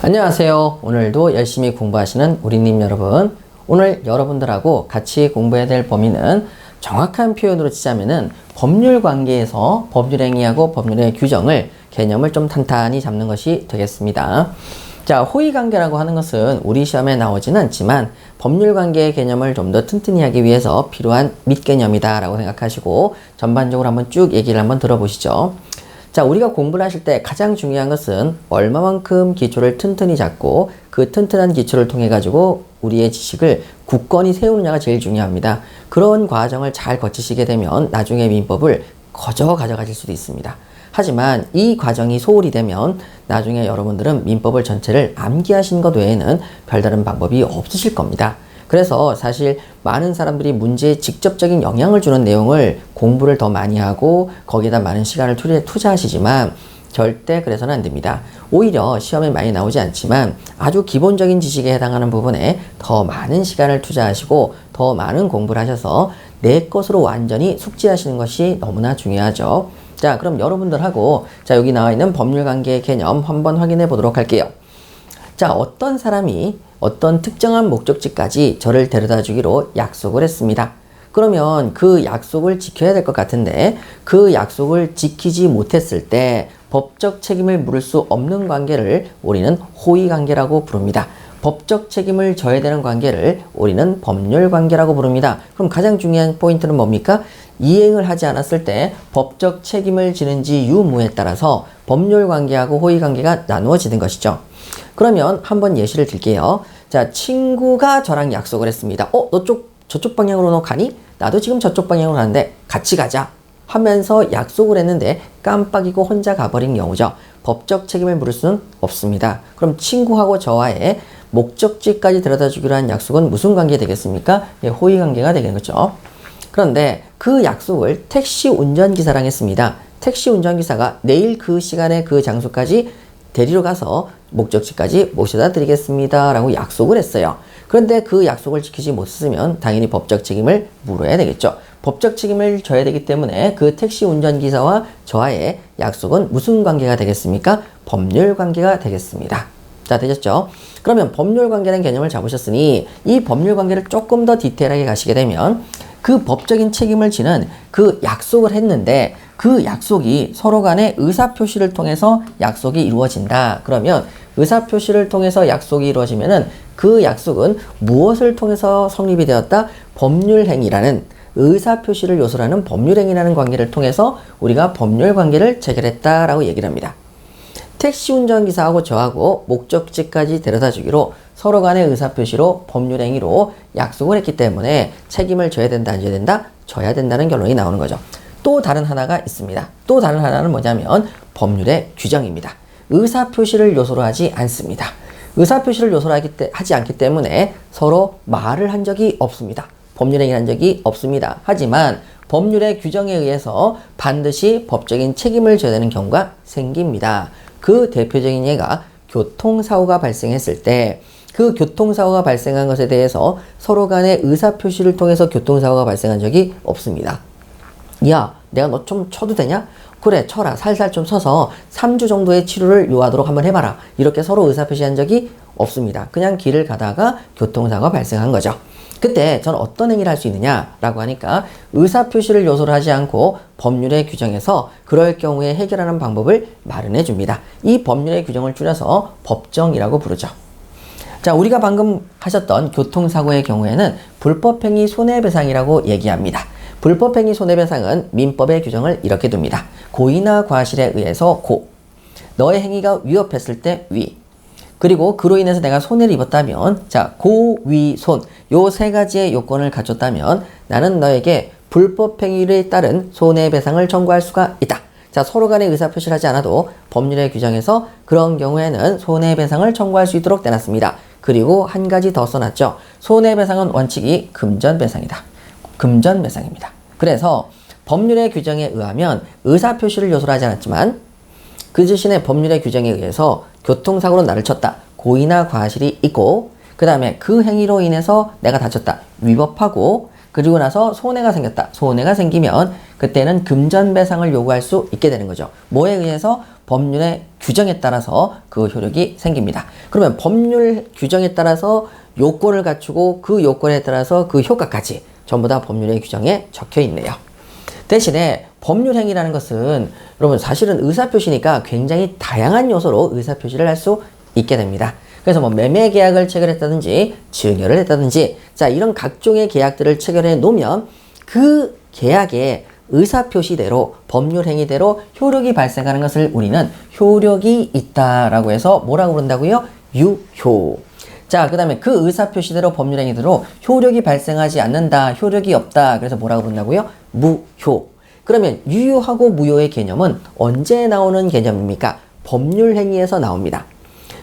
안녕하세요. 오늘도 열심히 공부하시는 우리님 여러분, 오늘 여러분들하고 같이 공부해야 될 범위는 정확한 표현으로 치자면은 법률 관계에서 법률행위하고 법률의 규정을 개념을 좀 탄탄히 잡는 것이 되겠습니다. 자, 호의관계라고 하는 것은 우리 시험에 나오지는 않지만 법률 관계의 개념을 좀 더 튼튼히 하기 위해서 필요한 밑개념이다 라고 생각하시고 전반적으로 한번 쭉 얘기를 한번 들어보시죠. 자, 우리가 공부를 하실 때 가장 중요한 것은 얼마만큼 기초를 튼튼히 잡고 그 튼튼한 기초를 통해 가지고 우리의 지식을 굳건히 세우느냐가 제일 중요합니다. 그런 과정을 잘 거치시게 되면 나중에 민법을 거저 가져가실 수도 있습니다. 하지만 이 과정이 소홀히 되면 나중에 여러분들은 민법을 전체를 암기하시는 것 외에는 별다른 방법이 없으실 겁니다. 그래서 사실 많은 사람들이 문제에 직접적인 영향을 주는 내용을 공부를 더 많이 하고 거기에다 많은 시간을 투자하시지만 절대 그래서는 안 됩니다. 오히려 시험에 많이 나오지 않지만 아주 기본적인 지식에 해당하는 부분에 더 많은 시간을 투자하시고 더 많은 공부를 하셔서 내 것으로 완전히 숙지하시는 것이 너무나 중요하죠. 자, 그럼 여러분들하고 여기 나와 있는 법률관계의 개념 한번 확인해 보도록 할게요. 자, 어떤 사람이 어떤 특정한 목적지까지 저를 데려다 주기로 약속을 했습니다. 그러면 그 약속을 지켜야 될 것 같은데 그 약속을 지키지 못했을 때 법적 책임을 물을 수 없는 관계를 우리는 호의관계라고 부릅니다. 법적 책임을 져야 되는 관계를 우리는 법률관계라고 부릅니다. 그럼 가장 중요한 포인트는 뭡니까? 이행을 하지 않았을 때 법적 책임을 지는지 유무에 따라서 법률관계하고 호의관계가 나누어지는 것이죠. 그러면 한번 예시를 들게요. 자, 친구가 저랑 약속을 했습니다. 너 저쪽 방향으로 너 가니? 나도 지금 저쪽 방향으로 가는데 같이 가자 하면서 약속을 했는데 깜빡이고 혼자 가버린 경우죠. 법적 책임을 물을 수는 없습니다. 그럼 친구하고 저와의 목적지까지 데려다 주기로 한 약속은 무슨 관계 되겠습니까? 호의 관계가 되는 거죠. 그런데 그 약속을 택시 운전기사랑 했습니다. 택시 운전기사가 내일 그 시간에 그 장소까지 데리러 가서 목적지까지 모셔다 드리겠습니다 라고 약속을 했어요. 그런데 그 약속을 지키지 못했으면 당연히 법적 책임을 물어야 되겠죠. 법적 책임을 져야 되기 때문에 그 택시 운전기사와 저와의 약속은 무슨 관계가 되겠습니까? 법률 관계가 되겠습니다. 자, 되셨죠? 그러면 법률 관계라는 개념을 잡으셨으니 이 법률 관계를 조금 더 디테일하게 가시게 되면 그 법적인 책임을 지는 그 약속을 했는데 그 약속이 서로 간의 의사표시를 통해서 약속이 이루어진다. 그러면 의사표시를 통해서 약속이 이루어지면은 그 약속은 무엇을 통해서 성립이 되었다? 법률행위라는 의사표시를 요소로 하는 법률행위라는 관계를 통해서 우리가 법률관계를 체결했다라고 얘기를 합니다. 택시 운전기사하고 저하고 목적지까지 데려다 주기로 서로 간의 의사표시로 법률행위로 약속을 했기 때문에 책임을 져야 된다, 안 져야 된다? 져야 된다는 결론이 나오는 거죠. 또 다른 하나가 있습니다. 또 다른 하나는 뭐냐면 법률의 규정입니다. 의사표시를 요소로 하지 않습니다. 의사표시를 요소로 하지 않기 때문에 서로 말을 한 적이 없습니다. 법률행위를 한 적이 없습니다. 하지만 법률의 규정에 의해서 반드시 법적인 책임을 져야 되는 경우가 생깁니다. 그 대표적인 예가 교통사고가 발생했을 때 그 교통사고가 발생한 것에 대해서 서로 간의 의사표시를 통해서 교통사고가 발생한 적이 없습니다. 야, 내가 너 좀 쳐도 되냐? 그래, 쳐라. 살살 좀 쳐서 3주 정도의 치료를 요하도록 한번 해봐라. 이렇게 서로 의사표시한 적이 없습니다. 그냥 길을 가다가 교통사고가 발생한 거죠. 그때 전 어떤 행위를 할 수 있느냐라고 하니까 의사표시를 요소로 하지 않고 법률의 규정에서 그럴 경우에 해결하는 방법을 마련해 줍니다. 이 법률의 규정을 줄여서 법정이라고 부르죠. 자, 우리가 방금 하셨던 교통사고의 경우에는 불법행위 손해배상이라고 얘기합니다. 불법행위 손해배상은 민법의 규정을 이렇게 둡니다. 고의나 과실에 의해서 고, 너의 행위가 위협했을 때 위, 그리고 그로 인해서 내가 손해를 입었다면 자, 고, 위, 손 요 세 가지의 요건을 갖췄다면 나는 너에게 불법행위에 따른 손해배상을 청구할 수가 있다. 자, 서로 간에 의사표시를 하지 않아도 법률의 규정에서 그런 경우에는 손해배상을 청구할 수 있도록 내놨습니다. 그리고 한 가지 더 써놨죠. 손해배상은 원칙이 금전배상이다. 금전배상입니다. 그래서 법률의 규정에 의하면 의사표시를 요소로 하지 않았지만 그 대신에 법률의 규정에 의해서 교통사고로 나를 쳤다. 고의나 과실이 있고 그 다음에 그 행위로 인해서 내가 다쳤다. 위법하고 그리고 나서 손해가 생겼다. 손해가 생기면 그때는 금전배상을 요구할 수 있게 되는 거죠. 뭐에 의해서? 법률의 규정에 따라서 그 효력이 생깁니다. 그러면 법률 규정에 따라서 요건을 갖추고 그 요건에 따라서 그 효과까지 전부 다 법률의 규정에 적혀 있네요. 대신에 법률행위라는 것은 여러분 사실은 의사표시니까 굉장히 다양한 요소로 의사표시를 할 수 있게 됩니다. 그래서 뭐 매매 계약을 체결했다든지 증여를 했다든지 자 이런 각종의 계약들을 체결해 놓으면 그 계약에 의사표시대로 법률행위대로 효력이 발생하는 것을 우리는 효력이 있다라고 해서 뭐라고 부른다고요? 유효. 자, 그 다음에 그 의사표시대로 법률행위대로 효력이 발생하지 않는다, 효력이 없다. 그래서 뭐라고 부른다고요? 무효. 그러면 유효하고 무효의 개념은 언제 나오는 개념입니까? 법률행위에서 나옵니다.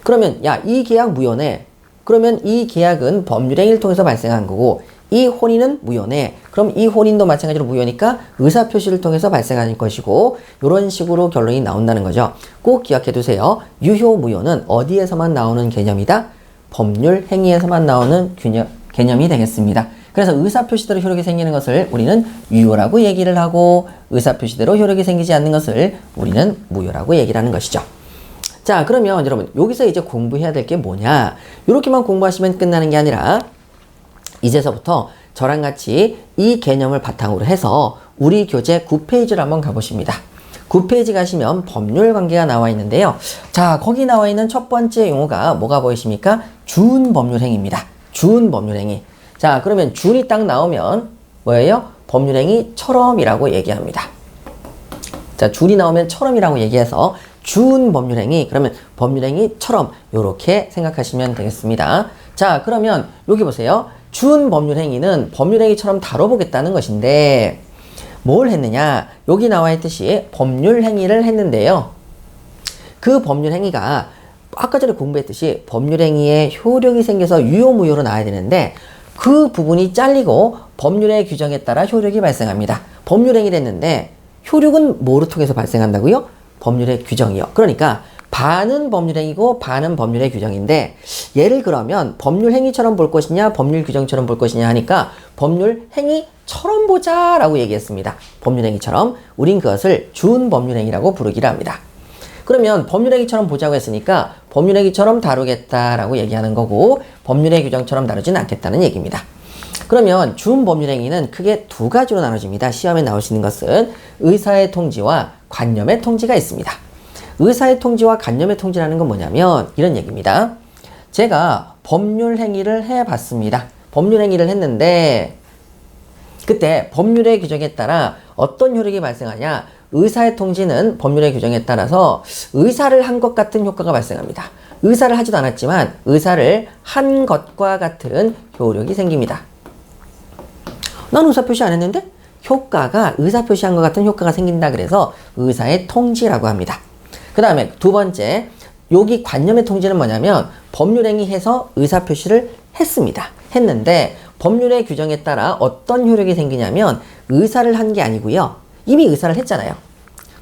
그러면 야, 이 계약 무효네. 그러면 이 계약은 법률행위를 통해서 발생한 거고 이 혼인은 무효네. 그럼 이 혼인도 마찬가지로 무효니까 의사표시를 통해서 발생하는 것이고 이런 식으로 결론이 나온다는 거죠. 꼭 기억해 두세요. 유효, 무효는 어디에서만 나오는 개념이다? 법률 행위에서만 나오는 개념이 되겠습니다. 그래서 의사표시대로 효력이 생기는 것을 우리는 유효라고 얘기를 하고 의사표시대로 효력이 생기지 않는 것을 우리는 무효라고 얘기를 하는 것이죠. 자, 그러면 여러분 여기서 이제 공부해야 될 게 뭐냐? 이렇게만 공부하시면 끝나는 게 아니라 이제서부터 저랑 같이 이 개념을 바탕으로 해서 우리 교재 9페이지를 한번 가보십니다. 9페이지 가시면 법률 관계가 나와 있는데요. 자, 거기 나와 있는 첫 번째 용어가 뭐가 보이십니까? 준법률행위입니다. 준법률행위. 자, 그러면 준이 딱 나오면 뭐예요? 법률행위처럼이라고 얘기합니다. 자, 준이 나오면 처럼이라고 얘기해서 준법률행위, 그러면 법률행위처럼 이렇게 생각하시면 되겠습니다. 자, 그러면 여기 보세요. 준법률행위는 법률행위처럼 다뤄보겠다는 것인데 뭘 했느냐? 여기 나와 있듯이 법률행위를 했는데요. 그 법률행위가 아까 전에 공부했듯이 법률행위에 효력이 생겨서 유효무효로 나와야 되는데 그 부분이 잘리고 법률의 규정에 따라 효력이 발생합니다. 법률행위를 했는데 효력은 뭐로 통해서 발생한다고요? 법률의 규정이요. 그러니까 반은 법률행위고 반은 법률의 규정인데 얘를 그러면 법률행위처럼 볼 것이냐 법률 규정처럼 볼 것이냐 하니까 법률행위처럼 보자 라고 얘기했습니다. 법률행위처럼 우린 그것을 준법률행위라고 부르기를 합니다. 그러면 법률행위처럼 보자고 했으니까 법률행위처럼 다루겠다라고 얘기하는 거고 법률의 규정처럼 다루지는 않겠다는 얘기입니다. 그러면 준법률행위는 크게 두 가지로 나눠집니다. 시험에 나올 수 있는 것은 의사의 통지와 관념의 통지가 있습니다. 의사의 통지와 관념의 통지라는 건 뭐냐면 이런 얘기입니다. 제가 법률행위를 해봤습니다. 법률행위를 했는데 그때 법률의 규정에 따라 어떤 효력이 발생하냐? 의사의 통지는 법률의 규정에 따라서 의사를 한 것 같은 효과가 발생합니다. 의사를 하지도 않았지만 의사를 한 것과 같은 효력이 생깁니다. 난 의사표시 안 했는데? 효과가 의사표시한 것 같은 효과가 생긴다 그래서 의사의 통지라고 합니다. 그 다음에 두 번째, 여기 관념의 통지는 뭐냐면 법률행위해서 의사표시를 했습니다. 했는데 법률의 규정에 따라 어떤 효력이 생기냐면 의사를 한 게 아니고요. 이미 의사를 했잖아요.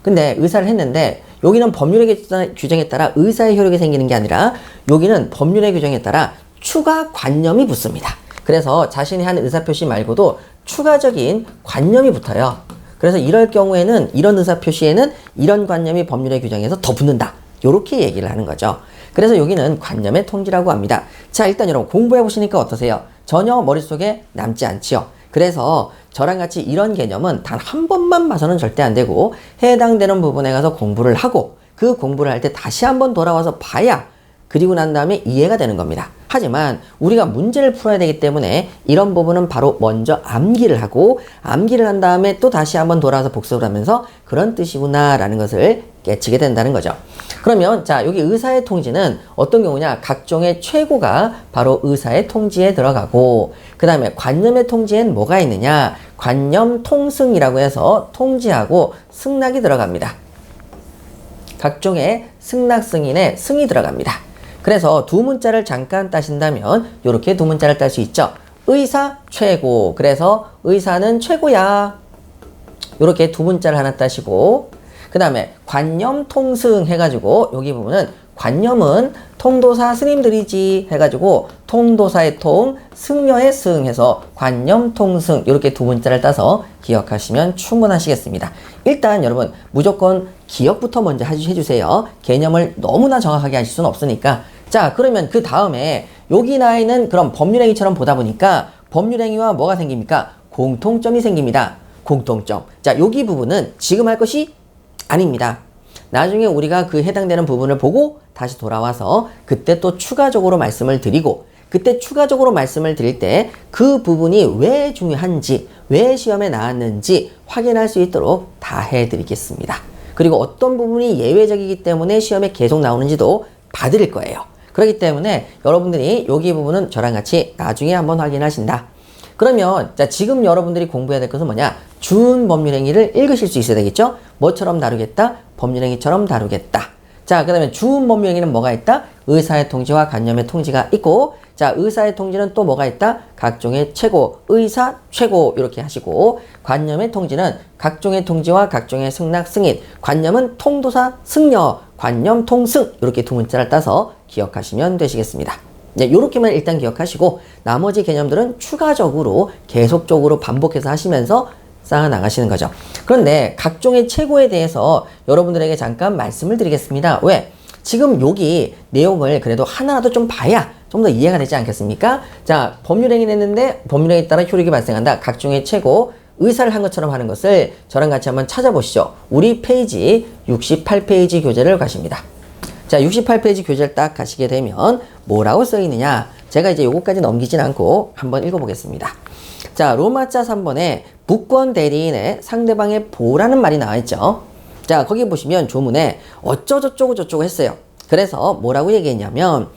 근데 의사를 했는데 여기는 법률의 규정에 따라 의사의 효력이 생기는 게 아니라 여기는 법률의 규정에 따라 추가 관념이 붙습니다. 그래서 자신이 한 의사표시 말고도 추가적인 관념이 붙어요. 그래서 이럴 경우에는 이런 의사표시에는 이런 관념이 법률의 규정에서 더 붙는다. 이렇게 얘기를 하는 거죠. 그래서 여기는 관념의 통지라고 합니다. 자, 일단 여러분 공부해 보시니까 어떠세요? 전혀 머릿속에 남지 않지요. 그래서 저랑 같이 이런 개념은 단 한 번만 봐서는 절대 안 되고 해당되는 부분에 가서 공부를 하고 그 공부를 할 때 다시 한번 돌아와서 봐야 그리고 난 다음에 이해가 되는 겁니다. 하지만 우리가 문제를 풀어야 되기 때문에 이런 부분은 바로 먼저 암기를 하고 암기를 한 다음에 또 다시 한번 돌아와서 복습을 하면서 그런 뜻이구나 라는 것을 깨치게 된다는 거죠. 그러면 자, 여기 의사의 통지는 어떤 경우냐? 각종의 최고가 바로 의사의 통지에 들어가고 그 다음에 관념의 통지엔 뭐가 있느냐? 관념 통승이라고 해서 통지하고 승낙이 들어갑니다. 각종의 승낙 승인에 승이 들어갑니다. 그래서 두 문자를 잠깐 따신다면 이렇게 두 문자를 딸 수 있죠. 의사 최고. 그래서 의사는 최고야. 이렇게 두 문자를 하나 따시고 그 다음에 관념 통승 해가지고 여기 부분은 관념은 통도사 스님들이지 해가지고 통도사의 통, 승려의 승 해서 관념, 통승 이렇게 두 문자를 따서 기억하시면 충분하시겠습니다. 일단 여러분 무조건 기억부터 먼저 해주세요. 개념을 너무나 정확하게 하실 수는 없으니까. 자, 그러면 그 다음에 여기 나와 있는 그런 법률행위처럼 보다 보니까 법률행위와 뭐가 생깁니까? 공통점이 생깁니다. 공통점. 자, 여기 부분은 지금 할 것이 아닙니다. 나중에 우리가 그 해당되는 부분을 보고 다시 돌아와서 그때 또 추가적으로 말씀을 드리고, 그때 추가적으로 말씀을 드릴 때 그 부분이 왜 중요한지, 왜 시험에 나왔는지 확인할 수 있도록 다 해드리겠습니다. 그리고 어떤 부분이 예외적이기 때문에 시험에 계속 나오는지도 봐드릴 거예요. 그렇기 때문에 여러분들이 여기 부분은 저랑 같이 나중에 한번 확인하신다. 그러면 자, 지금 여러분들이 공부해야 될 것은 뭐냐? 준법률행위를 읽으실 수 있어야 되겠죠? 뭐처럼 다루겠다? 법률행위처럼 다루겠다. 자, 그 다음에 준법률행위는 뭐가 있다? 의사의 통지와 관념의 통지가 있고, 자, 의사의 통지는 또 뭐가 있다? 각종의 최고, 의사 최고 이렇게 하시고, 관념의 통지는 각종의 통지와 각종의 승낙 승인, 관념은 통도사 승려, 관념 통승 이렇게 두 문자를 따서 기억하시면 되시겠습니다. 네, 요렇게만 일단 기억하시고 나머지 개념들은 추가적으로 계속적으로 반복해서 하시면서 쌓아 나가시는 거죠. 그런데 각종의 최고에 대해서 여러분들에게 잠깐 말씀을 드리겠습니다. 왜? 지금 여기 내용을 그래도 하나라도 좀 봐야 좀 더 이해가 되지 않겠습니까? 자, 법률행위를 했는데 법률행위에 따라 효력이 발생한다. 각종의 최고, 의사를 한 것처럼 하는 것을 저랑 같이 한번 찾아보시죠. 우리 페이지 68페이지 교재를 가십니다. 자, 68페이지 교재를 딱 가시게 되면 뭐라고 써 있느냐? 제가 이제 요거까지 넘기진 않고 한번 읽어보겠습니다. 자, 로마자 3번에 부권 대리인의 상대방의 보라는 말이 나와 있죠. 자, 거기 보시면 조문에 어쩌저쩌고 저쩌고 했어요. 그래서 뭐라고 얘기했냐면,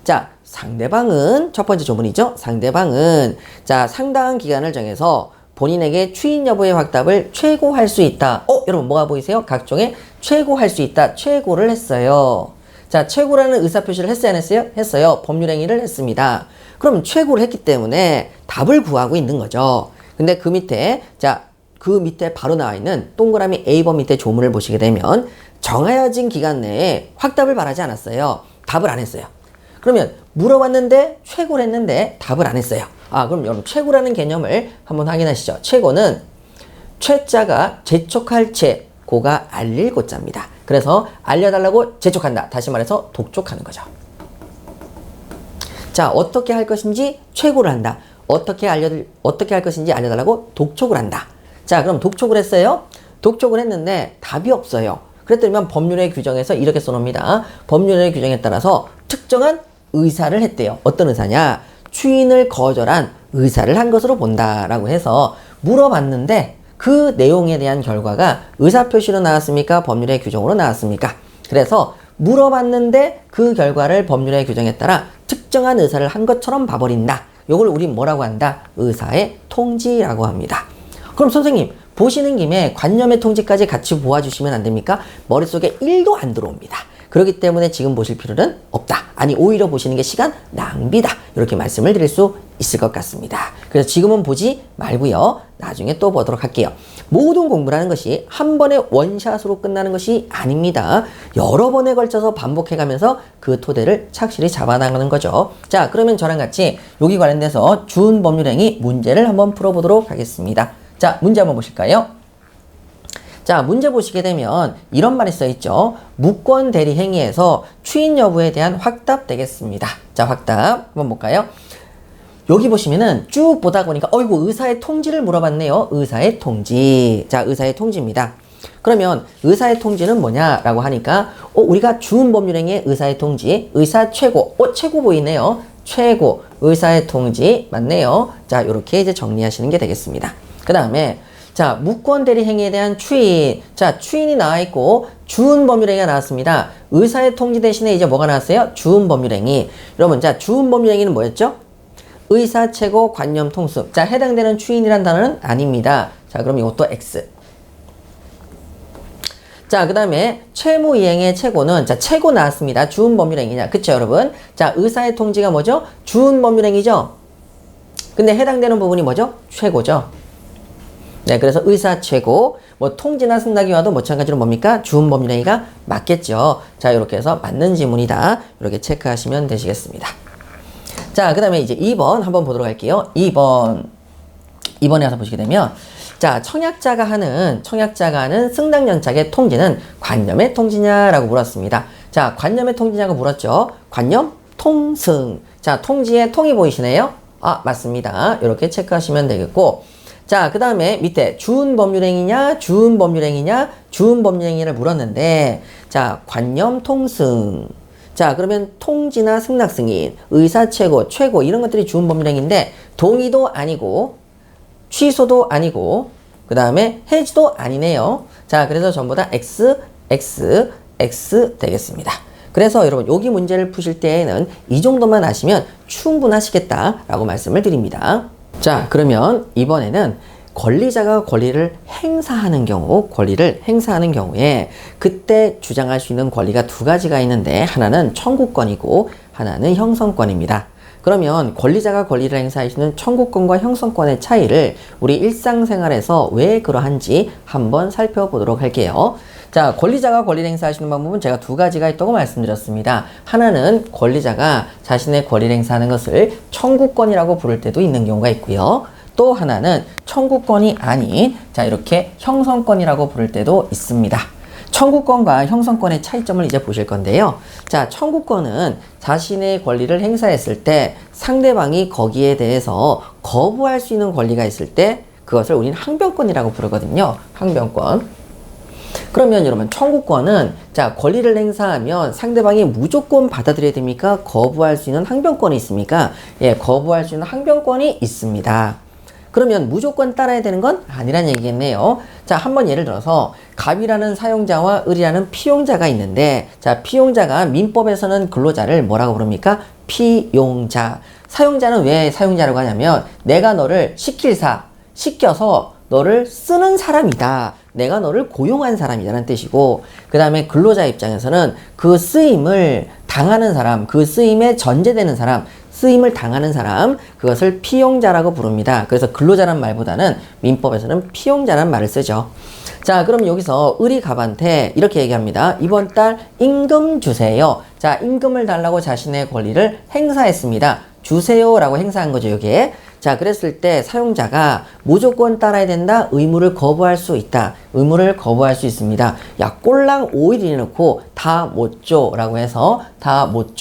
자, 상대방은 첫 번째 조문이죠. 상대방은 자, 상당한 기간을 정해서 본인에게 추인 여부의 확답을 최고할 수 있다. 여러분 뭐가 보이세요? 각종의 최고할 수 있다. 최고를 했어요. 자, 최고라는 의사표시를 했어요, 안 했어요? 했어요. 법률행위를 했습니다. 그럼 최고를 했기 때문에 답을 구하고 있는 거죠. 근데 그 밑에, 자, 그 밑에 바로 나와 있는 동그라미 A번 밑에 조문을 보시게 되면 정해진 기간 내에 확답을 바라지 않았어요. 답을 안 했어요. 그러면 물어봤는데 최고를 했는데 답을 안 했어요. 아, 그럼 여러분 최고라는 개념을 한번 확인하시죠. 최고는 최자가 재촉할 채, 고가 알릴 고자입니다. 그래서 알려달라고 재촉한다. 다시 말해서 독촉하는 거죠. 자, 어떻게 할 것인지 최고를 한다. 어떻게 할 것인지 알려달라고 독촉을 한다. 자, 그럼 독촉을 했어요. 독촉을 했는데 답이 없어요. 그랬더니 법률의 규정에서 이렇게 써놓습니다. 법률의 규정에 따라서 특정한 의사를 했대요. 어떤 의사냐? 추인을 거절한 의사를 한 것으로 본다라고 해서 물어봤는데 그 내용에 대한 결과가 의사표시로 나왔습니까? 법률의 규정으로 나왔습니까? 그래서 물어봤는데 그 결과를 법률의 규정에 따라 특정한 의사를 한 것처럼 봐버린다. 요걸 우리 뭐라고 한다? 의사의 통지라고 합니다. 그럼 선생님 보시는 김에 관념의 통지까지 같이 보아주시면 안 됩니까? 머릿속에 1도 안 들어옵니다. 그렇기 때문에 지금 보실 필요는 없다. 아니 오히려 보시는 게 시간 낭비다. 이렇게 말씀을 드릴 수 있을 것 같습니다. 그래서 지금은 보지 말고요. 나중에 또 보도록 할게요. 모든 공부라는 것이 한 번에 원샷으로 끝나는 것이 아닙니다. 여러 번에 걸쳐서 반복해가면서 그 토대를 착실히 잡아나가는 거죠. 자, 그러면 저랑 같이 여기 관련돼서 준법률행위 문제를 한번 풀어보도록 하겠습니다. 자, 문제 한번 보실까요? 자, 문제 보시게 되면 이런 말이 써있죠. 무권 대리 행위에서 추인 여부에 대한 확답 되겠습니다. 자, 확답 한번 볼까요? 여기 보시면은 쭉 보다 보니까 어이구 의사의 통지를 물어봤네요. 의사의 통지. 자, 의사의 통지입니다. 그러면 의사의 통지는 뭐냐라고 하니까 우리가 준법률행위의 의사의 통지, 의사 최고, 최고 보이네요. 최고, 의사의 통지 맞네요. 자, 요렇게 이제 정리하시는 게 되겠습니다. 그 다음에 자, 무권 대리 행위에 대한 추인. 자, 추인이 나와 있고 준법률행위가 나왔습니다. 의사의 통지 대신에 이제 뭐가 나왔어요? 준법률행위. 여러분, 자, 준법률행위는 뭐였죠? 의사 최고 관념 통승. 자, 해당되는 추인이란 단어는 아닙니다. 자, 그럼 이것도 X. 자, 그 다음에 채무이행의 최고는 자, 최고 나왔습니다. 준법률행위냐. 그쵸, 여러분? 자, 의사의 통지가 뭐죠? 준법률행위죠? 근데 해당되는 부분이 뭐죠? 최고죠. 네, 그래서 의사 최고, 뭐 통지나 승낙이 와도 마찬가지로 뭡니까? 주은 법률행위가 맞겠죠. 자, 이렇게 해서 맞는 지문이다. 이렇게 체크하시면 되시겠습니다. 자, 그 다음에 이제 2번 한번 보도록 할게요. 2번에 와서 보시게 되면, 자, 청약자가 하는 승낙연착의 통지는 관념의 통지냐라고 물었습니다. 자, 관념의 통지냐고 물었죠. 관념, 통승. 자, 통지의 통이 보이시네요. 아, 맞습니다. 이렇게 체크하시면 되겠고, 자, 그 다음에 밑에 주은 법률행위냐, 주은 법률행위를 물었는데, 자, 관념, 통승. 자, 그러면 통지나 승낙 승인, 의사 최고 이런 것들이 주은 법률행위인데 동의도 아니고 취소도 아니고 그 다음에 해지도 아니네요. 자, 그래서 전부 다 X 되겠습니다. 그래서 여러분 여기 문제를 푸실 때에는 이 정도만 아시면 충분하시겠다라고 말씀을 드립니다. 자, 그러면 이번에는 권리자가 권리를 행사하는 경우에 그때 주장할 수 있는 권리가 두 가지가 있는데 하나는 청구권이고 하나는 형성권입니다. 그러면 권리자가 권리를 행사할 수 있는 청구권과 형성권의 차이를 우리 일상생활에서 왜 그러한지 한번 살펴보도록 할게요. 자, 권리자가 권리를 행사하시는 방법은 제가 두 가지가 있다고 말씀드렸습니다. 하나는 권리자가 자신의 권리를 행사하는 것을 청구권이라고 부를 때도 있는 경우가 있고요. 또 하나는 청구권이 아닌 자, 이렇게 형성권이라고 부를 때도 있습니다. 청구권과 형성권의 차이점을 이제 보실 건데요. 자, 청구권은 자신의 권리를 행사했을 때 상대방이 거기에 대해서 거부할 수 있는 권리가 있을 때 그것을 우리는 항변권이라고 부르거든요. 항변권. 그러면 여러분 청구권은 자, 권리를 행사하면 상대방이 무조건 받아들여야 됩니까? 거부할 수 있는 항변권이 있습니까? 예, 거부할 수 있는 항변권이 있습니다. 그러면 무조건 따라야 되는 건 아니란 얘기겠네요. 자, 한번 예를 들어서 갑이라는 사용자와 을이라는 피용자가 있는데 자, 피용자가 민법에서는 근로자를 뭐라고 부릅니까? 피용자. 사용자는 왜 사용자라고 하냐면 내가 너를 시켜서 너를 쓰는 사람이다. 내가 너를 고용한 사람이라는 뜻이고 그 다음에 근로자 입장에서는 그 쓰임을 당하는 사람, 그 쓰임에 전제되는 사람, 쓰임을 당하는 사람, 그것을 피용자라고 부릅니다. 그래서 근로자란 말보다는 민법에서는 피용자란 말을 쓰죠. 자, 그럼 여기서 을이 갑한테 이렇게 얘기합니다. 이번 달 임금 주세요. 자, 임금을 달라고 자신의 권리를 행사했습니다. 주세요라고 행사한 거죠, 여기에. 자, 그랬을 때 사용자가 무조건 따라야 된다. 의무를 거부할 수 있다. 의무를 거부할 수 있습니다. 야, 꼴랑 5일 이내놓고 다 못 줘 라고 해서 다 못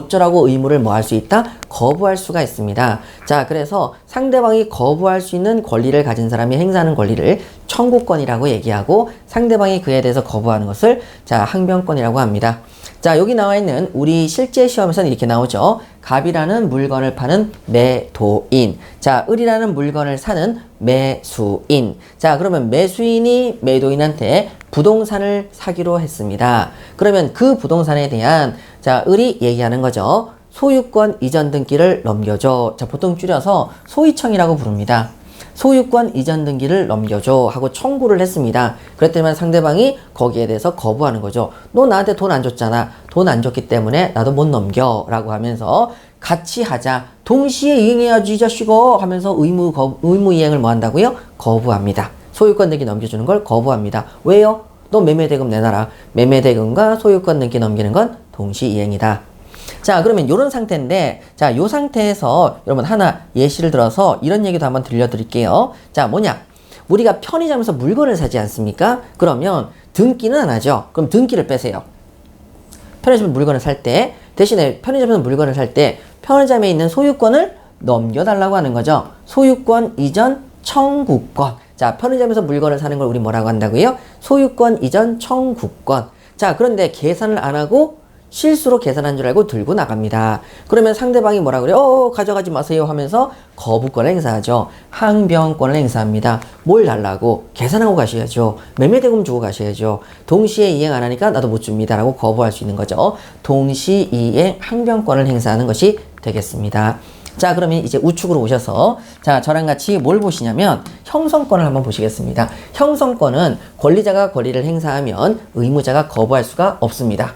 줘라고 의무를 뭐 할 수 있다? 거부할 수가 있습니다. 자, 그래서 상대방이 거부할 수 있는 권리를 가진 사람이 행사하는 권리를 청구권이라고 얘기하고 상대방이 그에 대해서 거부하는 것을 자, 항변권이라고 합니다. 자, 여기 나와 있는 우리 실제 시험에서는 이렇게 나오죠. 갑이라는 물건을 파는 매도인. 자, 을이라는 물건을 사는 매수인. 자, 그러면 매수인이 매도인한테 부동산을 사기로 했습니다. 그러면 그 부동산에 대한 자, 을이 얘기하는 거죠. 소유권 이전 등기를 넘겨줘. 자, 보통 줄여서 소이청이라고 부릅니다. 소유권 이전 등기를 넘겨줘 하고 청구를 했습니다. 그랬더니 상대방이 거기에 대해서 거부하는 거죠. 너 나한테 돈 안 줬잖아. 돈 안 줬기 때문에 나도 못 넘겨 라고 하면서 같이 하자. 동시에 이행해야지 이 자식아 하면서 의무 이행을 뭐 한다고요? 거부합니다. 소유권 등기 넘겨주는 걸 거부합니다. 왜요? 너 매매대금 내놔라. 매매대금과 소유권 등기 넘기는 건 동시 이행이다. 자, 그러면 이런 상태인데 자, 이 상태에서 여러분 하나 예시를 들어서 이런 얘기도 한번 들려드릴게요. 자, 뭐냐? 우리가 편의점에서 물건을 사지 않습니까? 그러면 등기는 안 하죠. 그럼 등기를 빼세요. 편의점 물건을 살 때 대신에 편의점에서 물건을 살 때 편의점에 있는 소유권을 넘겨달라고 하는 거죠. 소유권 이전 청구권. 자, 편의점에서 물건을 사는 걸 우리 뭐라고 한다고요? 소유권 이전 청구권. 자, 그런데 계산을 안 하고 실수로 계산한 줄 알고 들고 나갑니다. 그러면 상대방이 뭐라 그래요? 가져가지 마세요 하면서 거부권을 행사하죠. 항변권을 행사합니다. 뭘 달라고? 계산하고 가셔야죠. 매매대금 주고 가셔야죠. 동시에 이행 안 하니까 나도 못 줍니다 라고 거부할 수 있는 거죠. 동시 이행 항변권을 행사하는 것이 되겠습니다. 자, 그러면 이제 우측으로 오셔서 자, 저랑 같이 뭘 보시냐면 형성권을 한번 보시겠습니다. 형성권은 권리자가 권리를 행사하면 의무자가 거부할 수가 없습니다.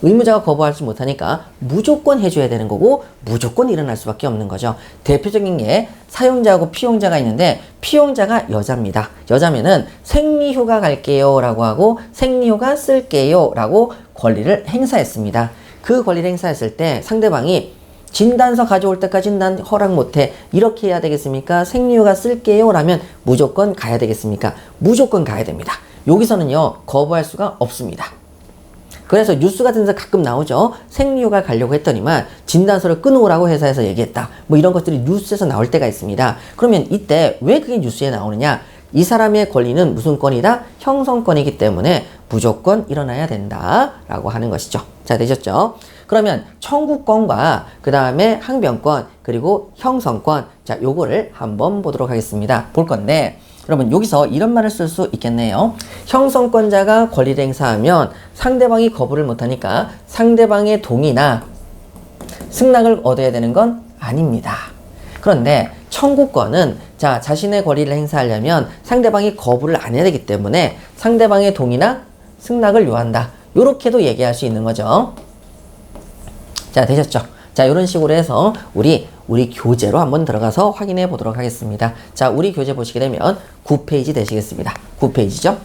의무자가 거부하지 못하니까 무조건 해줘야 되는 거고 무조건 일어날 수밖에 없는 거죠. 대표적인 게 사용자하고 피용자가 있는데 피용자가 여자입니다. 여자면은 생리휴가 갈게요 라고 하고 생리휴가 쓸게요 라고 권리를 행사했습니다. 그 권리를 행사했을 때 상대방이 진단서 가져올 때까지 난 허락 못해 이렇게 해야 되겠습니까? 생리휴가 쓸게요 라면 무조건 가야 되겠습니까? 무조건 가야 됩니다. 여기서는요 거부할 수가 없습니다. 그래서 뉴스 같은 데서 가끔 나오죠. 생리휴가 가려고 했더니만 진단서를 끊어오라고 회사에서 얘기했다. 뭐 이런 것들이 뉴스에서 나올 때가 있습니다. 그러면 이때 왜 그게 뉴스에 나오느냐? 이 사람의 권리는 무슨 권이다? 형성권이기 때문에 무조건 일어나야 된다라고 하는 것이죠. 자, 되셨죠? 그러면 청구권과 그 다음에 항변권 그리고 형성권, 자, 요거를 한번 보도록 하겠습니다. 볼 건데 여러분 여기서 이런 말을 쓸 수 있겠네요. 형성권자가 권리를 행사하면 상대방이 거부를 못하니까 상대방의 동의나 승낙을 얻어야 되는 건 아닙니다. 그런데 청구권은 자 자신의 권리를 행사하려면 상대방이 거부를 안 해야 되기 때문에 상대방의 동의나 승낙을 요한다. 요렇게도 얘기할 수 있는 거죠. 자, 되셨죠? 자, 이런 식으로 해서 우리 교재로 한번 들어가서 확인해 보도록 하겠습니다. 자, 우리 교재 보시게 되면 9페이지 되시겠습니다. 9페이지죠?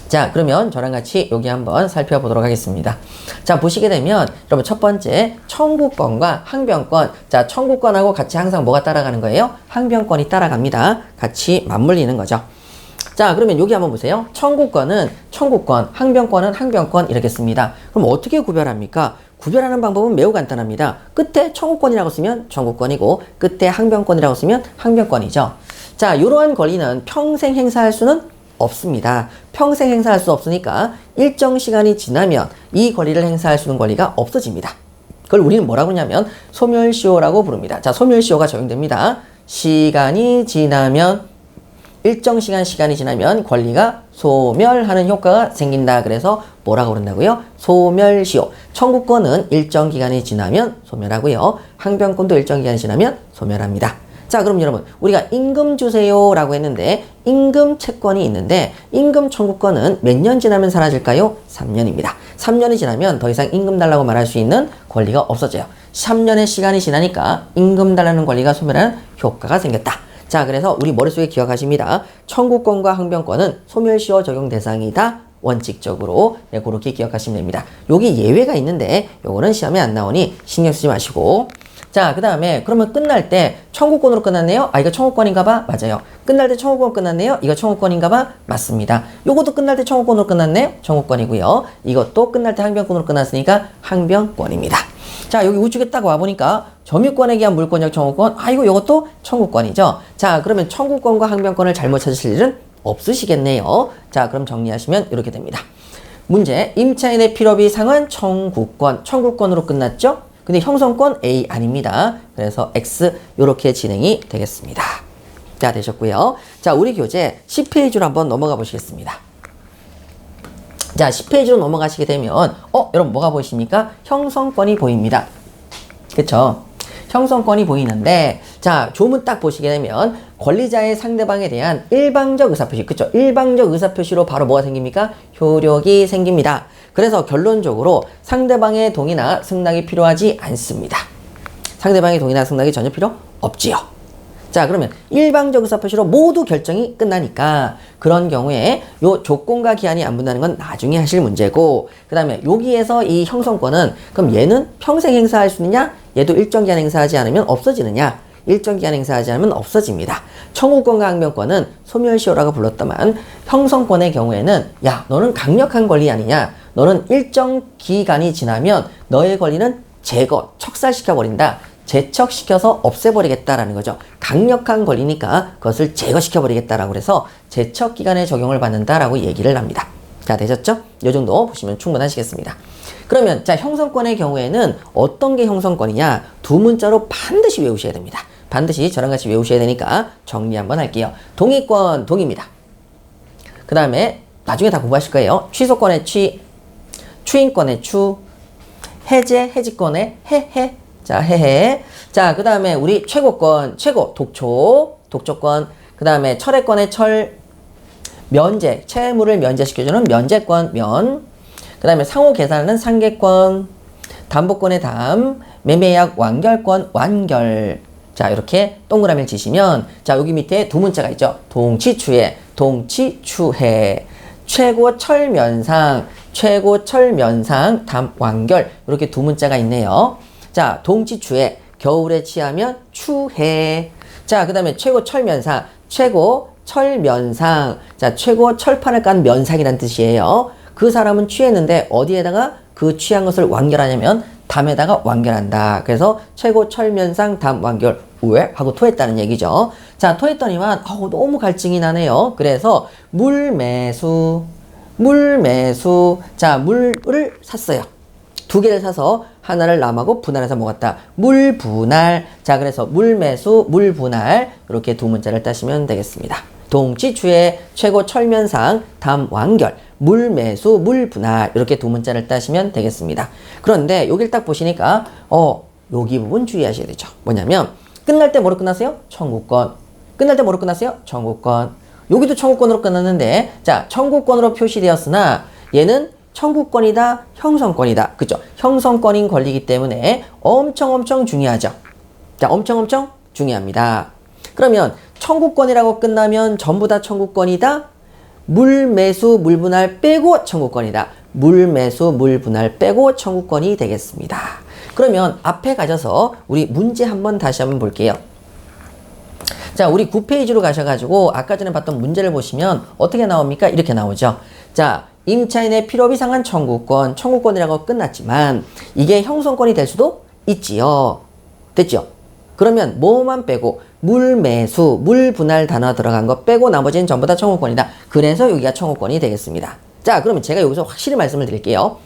자, 그러면 저랑 같이 여기 한번 살펴보도록 하겠습니다. 자, 보시게 되면 여러분 첫 번째 청구권과 항변권. 자, 청구권하고 같이 항상 뭐가 따라가는 거예요? 항변권이 따라갑니다. 같이 맞물리는 거죠. 자, 그러면 여기 한번 보세요. 청구권은 청구권, 항변권은 항변권 이렇게 씁니다. 그럼 어떻게 구별합니까? 구별하는 방법은 매우 간단합니다. 끝에 청구권이라고 쓰면 청구권이고 끝에 항변권이라고 쓰면 항변권이죠. 자, 이러한 권리는 평생 행사할 수는 없습니다. 평생 행사할 수 없으니까 일정 시간이 지나면 이 권리를 행사할 수 있는 권리가 없어집니다. 그걸 우리는 뭐라고 하냐면 소멸시효라고 부릅니다. 자, 소멸시효가 적용됩니다. 시간이 지나면 일정 시간이 지나면 권리가 소멸하는 효과가 생긴다. 그래서 뭐라고 그런다고요? 소멸시효. 청구권은 일정 기간이 지나면 소멸하고요. 항변권도 일정 기간이 지나면 소멸합니다. 자, 그럼 여러분 우리가 임금 주세요 라고 했는데 임금 채권이 있는데 임금 청구권은 몇 년 지나면 사라질까요? 3년입니다. 3년이 지나면 더 이상 임금 달라고 말할 수 있는 권리가 없어져요. 3년의 시간이 지나니까 임금 달라는 권리가 소멸하는 효과가 생겼다. 자, 그래서 우리 머릿속에 기억하십니다. 청구권과 항변권은 소멸시효 적용 대상이다. 원칙적으로 네, 그렇게 기억하시면 됩니다. 여기 예외가 있는데 요거는 시험에 안 나오니 신경 쓰지 마시고 자, 그 다음에 그러면 끝날 때 청구권으로 끝났네요? 아, 이거 청구권인가 봐? 맞아요. 끝날 때 청구권 끝났네요? 이거 청구권인가 봐? 맞습니다. 요것도 끝날 때 청구권으로 끝났네요? 청구권이고요. 이것도 끝날 때 항변권으로 끝났으니까 항변권입니다. 자, 여기 우측에 딱 와보니까 점유권에 기한 물권적 청구권, 아, 이것도 청구권이죠. 자, 그러면 청구권과 항변권을 잘못 찾으실 일은 없으시겠네요. 자, 그럼 정리하시면 이렇게 됩니다. 문제, 임차인의 필요비 상환 청구권, 청구권으로 끝났죠? 근데 형성권 A 아닙니다. 그래서 X 이렇게 진행이 되겠습니다. 자, 되셨고요. 자, 우리 교재 10페이지로 한번 넘어가 보시겠습니다. 자, 10페이지로 넘어가시게 되면 여러분 뭐가 보이십니까? 형성권이 보입니다. 그쵸? 형성권이 보이는데 자, 조문 딱 보시게 되면 권리자의 상대방에 대한 일방적 의사표시, 그쵸? 일방적 의사표시로 바로 뭐가 생깁니까? 효력이 생깁니다. 그래서 결론적으로 상대방의 동의나 승낙이 필요하지 않습니다. 상대방의 동의나 승낙이 전혀 필요 없지요. 자, 그러면 일방적 의사표시로 모두 결정이 끝나니까 그런 경우에 요 조건과 기한이 안 붙는다는 건 나중에 하실 문제고, 그 다음에 여기에서 이 형성권은 그럼 얘는 평생 행사할 수 있느냐? 얘도 일정 기한 행사하지 않으면 없어지느냐? 일정 기한 행사하지 않으면 없어집니다. 청구권과 항변권은 소멸시효라고 불렀더만 형성권의 경우에는 야, 너는 강력한 권리 아니냐? 너는 일정 기간이 지나면 너의 권리는 제거, 척살시켜버린다. 제척시켜서 없애버리겠다라는 거죠. 강력한 권리니까 그것을 제거시켜버리겠다라고 해서 제척기간에 적용을 받는다라고 얘기를 합니다. 자, 되셨죠? 이 정도 보시면 충분하시겠습니다. 그러면 자, 형성권의 경우에는 어떤 게 형성권이냐? 두 문자로 반드시 외우셔야 됩니다. 반드시 저랑 같이 외우셔야 되니까 정리 한번 할게요. 동의권, 동의입니다. 그 다음에 나중에 다 공부하실 거예요. 취소권의 취, 추인권의 추, 해제, 해지권의 해해. 자, 해해. 자, 그 다음에 우리 최고권, 최고, 독초, 독초권. 그 다음에 철회권의 철, 면제, 채무를 면제시켜주는 면제권, 면. 그 다음에 상호 계산은 상계권, 담보권의 담, 매매약 완결권, 완결. 자, 이렇게 동그라미를 치시면, 자, 여기 밑에 두 문자가 있죠. 동치추해, 동치추해. 최고철면상, 최고철면상, 담, 완결. 이렇게 두 문자가 있네요. 자, 동치추해. 겨울에 취하면 추해. 자, 그 다음에 최고철면상, 최고철면상. 자, 최고 철판을 깐 면상이란 뜻이에요. 그 사람은 취했는데 어디에다가 그 취한 것을 완결하냐면 담에다가 완결한다. 그래서 최고철면상, 담, 완결. 왜? 하고 토했다는 얘기죠. 자, 토했더니만 너무 갈증이 나네요. 그래서 물매수, 물매수. 자, 물을 샀어요. 두 개를 사서 하나를 남하고 분할해서 먹었다. 물분할. 자, 그래서 물매수, 물분할. 이렇게 두 문자를 따시면 되겠습니다. 동치추해, 최고철면상, 담, 완결. 물매수, 물분할. 이렇게 두 문자를 따시면 되겠습니다. 그런데 여길 딱 보시니까 여기 부분 주의하셔야 되죠. 뭐냐면 끝날 때 뭐로 끝났어요? 청구권. 끝날 때 뭐로 끝났어요? 청구권. 여기도 청구권으로 끝났는데, 자, 청구권으로 표시되었으나 얘는 청구권이다, 형성권이다. 그죠? 형성권인 권리이기 때문에 엄청 중요하죠. 자, 엄청 중요합니다. 그러면 청구권이라고 끝나면 전부 다 청구권이다. 물매수, 물분할 빼고 청구권이다. 물매수, 물분할 빼고 청구권이 되겠습니다. 그러면 앞에 가셔서 우리 문제 다시 한번 볼게요. 자, 우리 9페이지로 가셔가지고 아까 전에 봤던 문제를 보시면 어떻게 나옵니까? 이렇게 나오죠. 자, 임차인의 필요비 상한 청구권, 청구권이라고 끝났지만 이게 형성권이 될 수도 있지요. 됐죠? 그러면 뭐만 빼고 물매수, 물분할 단어 들어간 거 빼고 나머지는 전부 다 청구권이다. 그래서 여기가 청구권이 되겠습니다. 자, 그러면 제가 여기서 확실히 말씀을 드릴게요.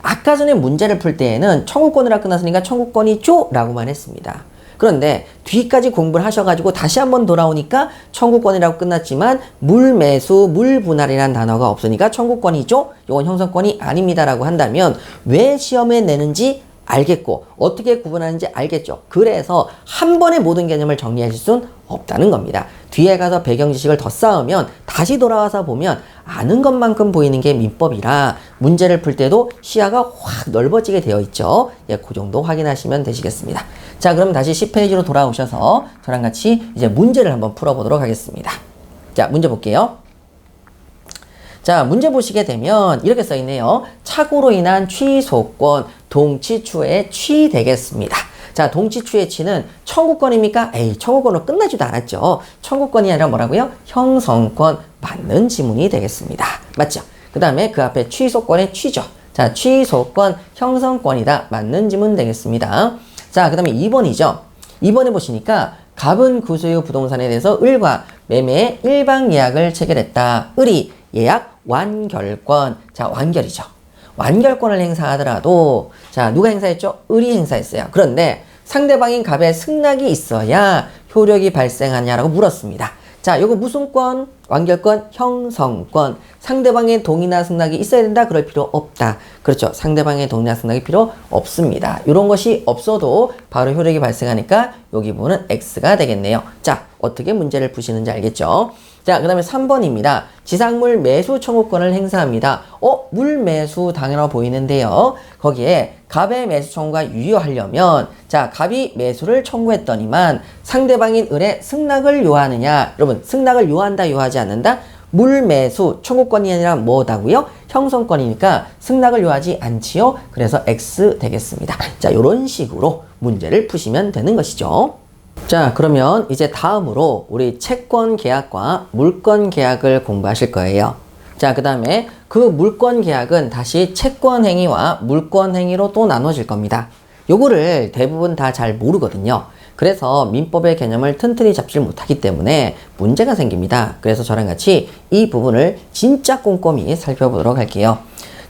아까 전에 문제를 풀 때에는 청구권이라 끝났으니까 청구권이죠? 라고만 했습니다. 그런데 뒤까지 공부를 하셔가지고 다시 한번 돌아오니까 청구권이라고 끝났지만 물매수, 물분할이라는 단어가 없으니까 청구권이죠? 이건 형성권이 아닙니다라고 한다면 왜 시험에 내는지 알겠고 어떻게 구분하는지 알겠죠. 그래서 한 번에 모든 개념을 정리하실 수는 없다는 겁니다. 뒤에 가서 배경 지식을 더 쌓으면 다시 돌아와서 보면 아는 것만큼 보이는 게 민법이라 문제를 풀 때도 시야가 확 넓어지게 되어 있죠. 예, 그 정도 확인하시면 되시겠습니다. 자, 그럼 다시 10페이지로 돌아오셔서 저랑 같이 이제 문제를 한번 풀어보도록 하겠습니다. 자, 문제 볼게요. 자, 문제 보시게 되면 이렇게 써 있네요. 착오로 인한 취소권, 동치추해 취되겠습니다. 자, 동치추해 취는 청구권입니까? 에이, 청구권으로 끝나지도 않았죠. 청구권이 아니라 뭐라고요? 형성권. 맞는 지문이 되겠습니다. 맞죠? 그 다음에 그 앞에 취소권의 취죠. 자, 취소권, 형성권이다. 맞는 지문 되겠습니다. 자, 그 다음에 2번이죠. 2번에 보시니까 갑은 구소유 부동산에 대해서 을과 매매의 일방 예약을 체결했다. 을이 예약 완결권. 자, 완결이죠. 완결권을 행사하더라도 자, 누가 행사했죠? 을이 행사했어요. 그런데 상대방인 갑의 승낙이 있어야 효력이 발생하냐라고 물었습니다. 자, 이거 무슨 권? 완결권, 형성권. 상대방의 동의나 승낙이 있어야 된다? 그럴 필요 없다. 그렇죠. 상대방의 동의나 승낙이 필요 없습니다. 이런 것이 없어도 바로 효력이 발생하니까 여기 부분은 X가 되겠네요. 자, 어떻게 문제를 푸시는지 알겠죠? 자, 그 다음에 3번입니다. 지상물 매수 청구권을 행사합니다. 물 매수 당연하고 보이는데요. 거기에 갑의 매수 청구가 유효하려면 자, 갑이 매수를 청구했더니만 상대방인 을의 승낙을 요하느냐. 여러분, 승낙을 요한다, 요하지 않는다? 물 매수 청구권이 아니라 뭐다고요? 형성권이니까 승낙을 요하지 않지요. 그래서 X 되겠습니다. 자, 이런 식으로 문제를 푸시면 되는 것이죠. 자, 그러면 이제 다음으로 우리 채권 계약과 물권 계약을 공부하실 거예요. 자, 그 다음에 그 물권 계약은 다시 채권 행위와 물권 행위로 또 나눠질 겁니다. 요거를 대부분 다 잘 모르거든요. 그래서 민법의 개념을 튼튼히 잡지 못하기 때문에 문제가 생깁니다. 그래서 저랑 같이 이 부분을 진짜 꼼꼼히 살펴보도록 할게요.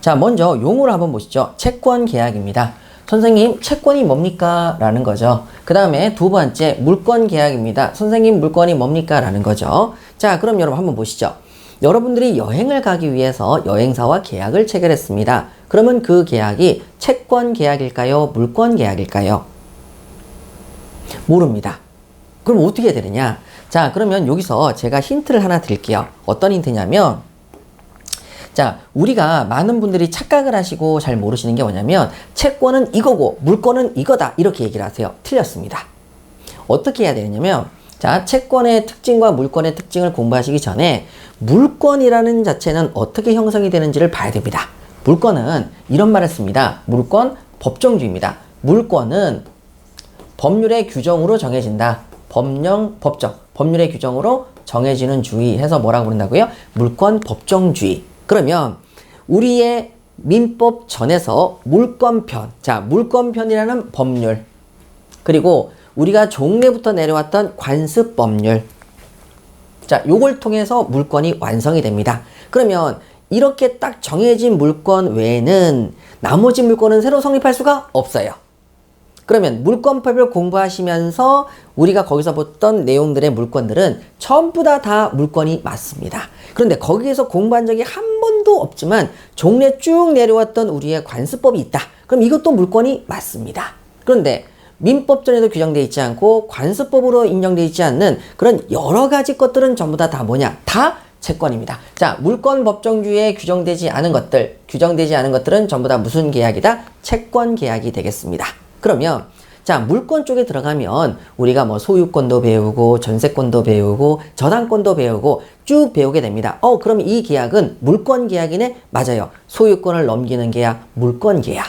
자, 먼저 용어를 한번 보시죠. 채권 계약입니다. 선생님, 채권이 뭡니까? 라는 거죠. 그 다음에 두 번째, 물권 계약입니다. 선생님, 물권이 뭡니까? 라는 거죠. 자, 그럼 여러분 한번 보시죠. 여러분들이 여행을 가기 위해서 여행사와 계약을 체결했습니다. 그러면 그 계약이 채권 계약일까요? 물권 계약일까요? 모릅니다. 그럼 어떻게 해야 되느냐? 자, 그러면 여기서 제가 힌트를 하나 드릴게요. 어떤 힌트냐면, 자, 우리가 많은 분들이 착각을 하시고 잘 모르시는 게 뭐냐면 채권은 이거고 물권은 이거다 이렇게 얘기를 하세요. 틀렸습니다. 어떻게 해야 되냐면 자, 채권의 특징과 물권의 특징을 공부하시기 전에 물권이라는 자체는 어떻게 형성이 되는지를 봐야 됩니다. 물권은 이런 말을 씁니다. 물권 법정주의입니다. 물권은 법률의 규정으로 정해진다. 법률의 규정으로 정해지는 주의 해서 뭐라고 부른다고요? 물권 법정주의. 그러면 우리의 민법 전에서 물권편, 자, 물권편이라는 법률, 그리고 우리가 종래부터 내려왔던 관습법률, 자, 요걸 통해서 물권이 완성이 됩니다. 그러면 이렇게 딱 정해진 물권 외에는 나머지 물권은 새로 성립할 수가 없어요. 그러면 물권법을 공부하시면서 우리가 거기서 봤던 내용들의 물권들은 전부 다 물권이 맞습니다. 그런데 거기에서 공부한 적이 한 번도 없지만 종래 쭉 내려왔던 우리의 관습법이 있다. 그럼 이것도 물권이 맞습니다. 그런데 민법전에도 규정되어 있지 않고 관습법으로 인정되어 있지 않는 그런 여러 가지 것들은 전부 다 뭐냐? 다 채권입니다. 자, 물권 법정주의에 규정되지 않은 것들은 전부 다 무슨 계약이다? 채권 계약이 되겠습니다. 그러면 자, 물권 쪽에 들어가면 우리가 뭐 소유권도 배우고 전세권도 배우고 저당권도 배우고 쭉 배우게 됩니다. 그럼 이 계약은 물권 계약이네? 맞아요. 소유권을 넘기는 계약, 물권 계약.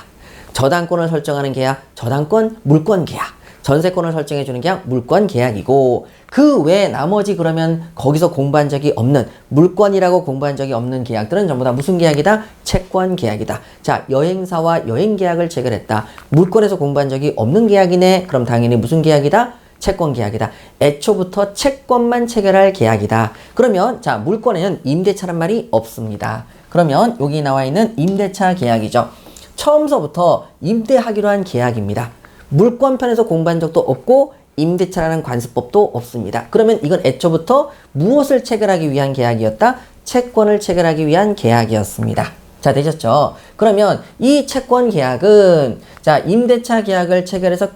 저당권을 설정하는 계약, 저당권, 물권 계약. 전세권을 설정해주는 계약, 물권 계약이고, 그 외에 나머지 그러면 거기서 공부한 적이 없는, 물권이라고 공부한 적이 없는 계약들은 전부 다 무슨 계약이다? 채권 계약이다. 자, 여행사와 여행 계약을 체결했다. 물권에서 공부한 적이 없는 계약이네. 그럼 당연히 무슨 계약이다? 채권 계약이다. 애초부터 채권만 체결할 계약이다. 그러면 자, 물권에는 임대차란 말이 없습니다. 그러면 여기 나와 있는 임대차 계약이죠. 처음서부터 임대하기로 한 계약입니다. 물권편에서 공부한 적도 없고 임대차라는 관습법도 없습니다. 그러면 이건 애초부터 무엇을 체결하기 위한 계약이었다? 채권을 체결하기 위한 계약이었습니다. 자, 되셨죠? 그러면 이 채권 계약은 자, 임대차 계약을 체결해서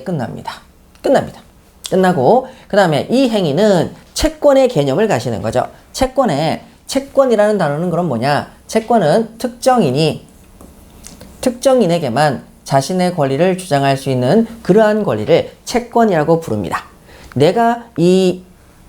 끝납니다. 끝나고 그 다음에 이 행위는 채권의 개념을 가시는 거죠. 채권이라는 단어는 그럼 뭐냐? 채권은 특정인에게만 자신의 권리를 주장할 수 있는 그러한 권리를 채권이라고 부릅니다. 내가 이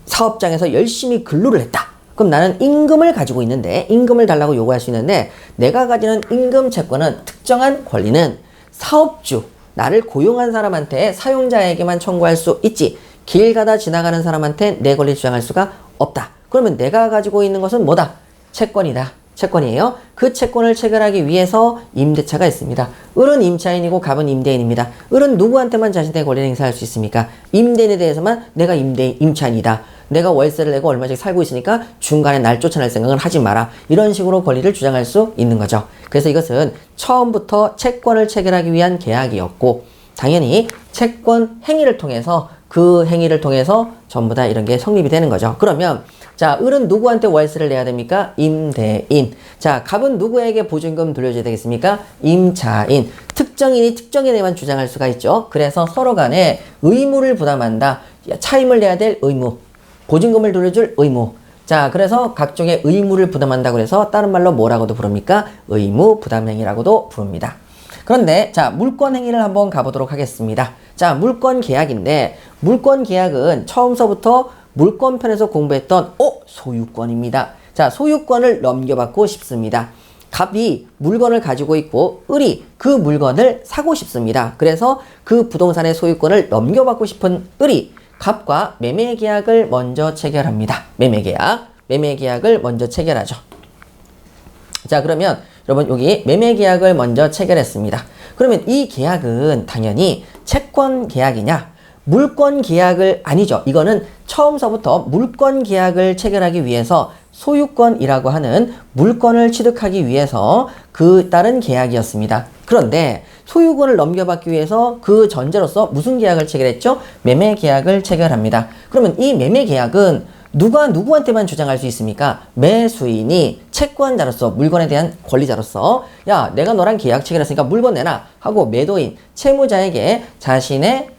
사업장에서 열심히 근로를 했다. 그럼 나는 임금을 가지고 있는데 임금을 달라고 요구할 수 있는데 내가 가지는 임금 채권은 특정한 권리는 사업주, 나를 고용한 사람한테 사용자에게만 청구할 수 있지 길 가다 지나가는 사람한테 내 권리 주장할 수가 없다. 그러면 내가 가지고 있는 것은 뭐다? 채권이에요. 그 채권을 체결하기 위해서 임대차가 있습니다. 을은 임차인이고 갑은 임대인입니다. 을은 누구한테만 자신의 권리를 행사할 수 있습니까? 임대인에 대해서만 내가 임차인이다. 내가 월세를 내고 얼마씩 살고 있으니까 중간에 날 쫓아낼 생각을 하지 마라. 이런 식으로 권리를 주장할 수 있는 거죠. 그래서 이것은 처음부터 채권을 체결하기 위한 계약이었고 당연히 채권 행위를 통해서 전부 다 이런 게 성립이 되는 거죠. 그러면 자, 을은 누구한테 월세를 내야 됩니까? 임대인. 자, 갑은 누구에게 보증금 돌려줘야 되겠습니까? 임차인. 특정인이 특정인에만 주장할 수가 있죠. 그래서 서로 간에 의무를 부담한다. 차임을 내야 될 의무. 보증금을 돌려줄 의무. 자, 그래서 각종의 의무를 부담한다고 해서 다른 말로 뭐라고도 부릅니까? 의무 부담행위라고도 부릅니다. 그런데 자, 물권 행위를 한번 가보도록 하겠습니다. 자, 물권 계약인데 물권 계약은 처음서부터 물권편에서 공부했던 소유권입니다. 자, 소유권을 넘겨받고 싶습니다. 갑이 물건을 가지고 있고 을이 그 물건을 사고 싶습니다. 그래서 그 부동산의 소유권을 넘겨받고 싶은 을이 갑과 매매계약을 먼저 체결합니다. 매매계약을 먼저 체결하죠. 자, 그러면 여러분 여기 매매계약을 먼저 체결했습니다. 그러면 이 계약은 당연히 채권 계약이냐? 물권 계약을 아니죠. 이거는 처음서부터 물권 계약을 체결하기 위해서 소유권이라고 하는 물권을 취득하기 위해서 그 따른 계약이었습니다. 그런데 소유권을 넘겨받기 위해서 그 전제로서 무슨 계약을 체결했죠? 매매 계약을 체결합니다. 그러면 이 매매 계약은 누가 누구한테만 주장할 수 있습니까? 매수인이 채권자로서 물건에 대한 권리자로서 야, 내가 너랑 계약 체결했으니까 물건 내놔 하고 매도인 채무자에게 자신의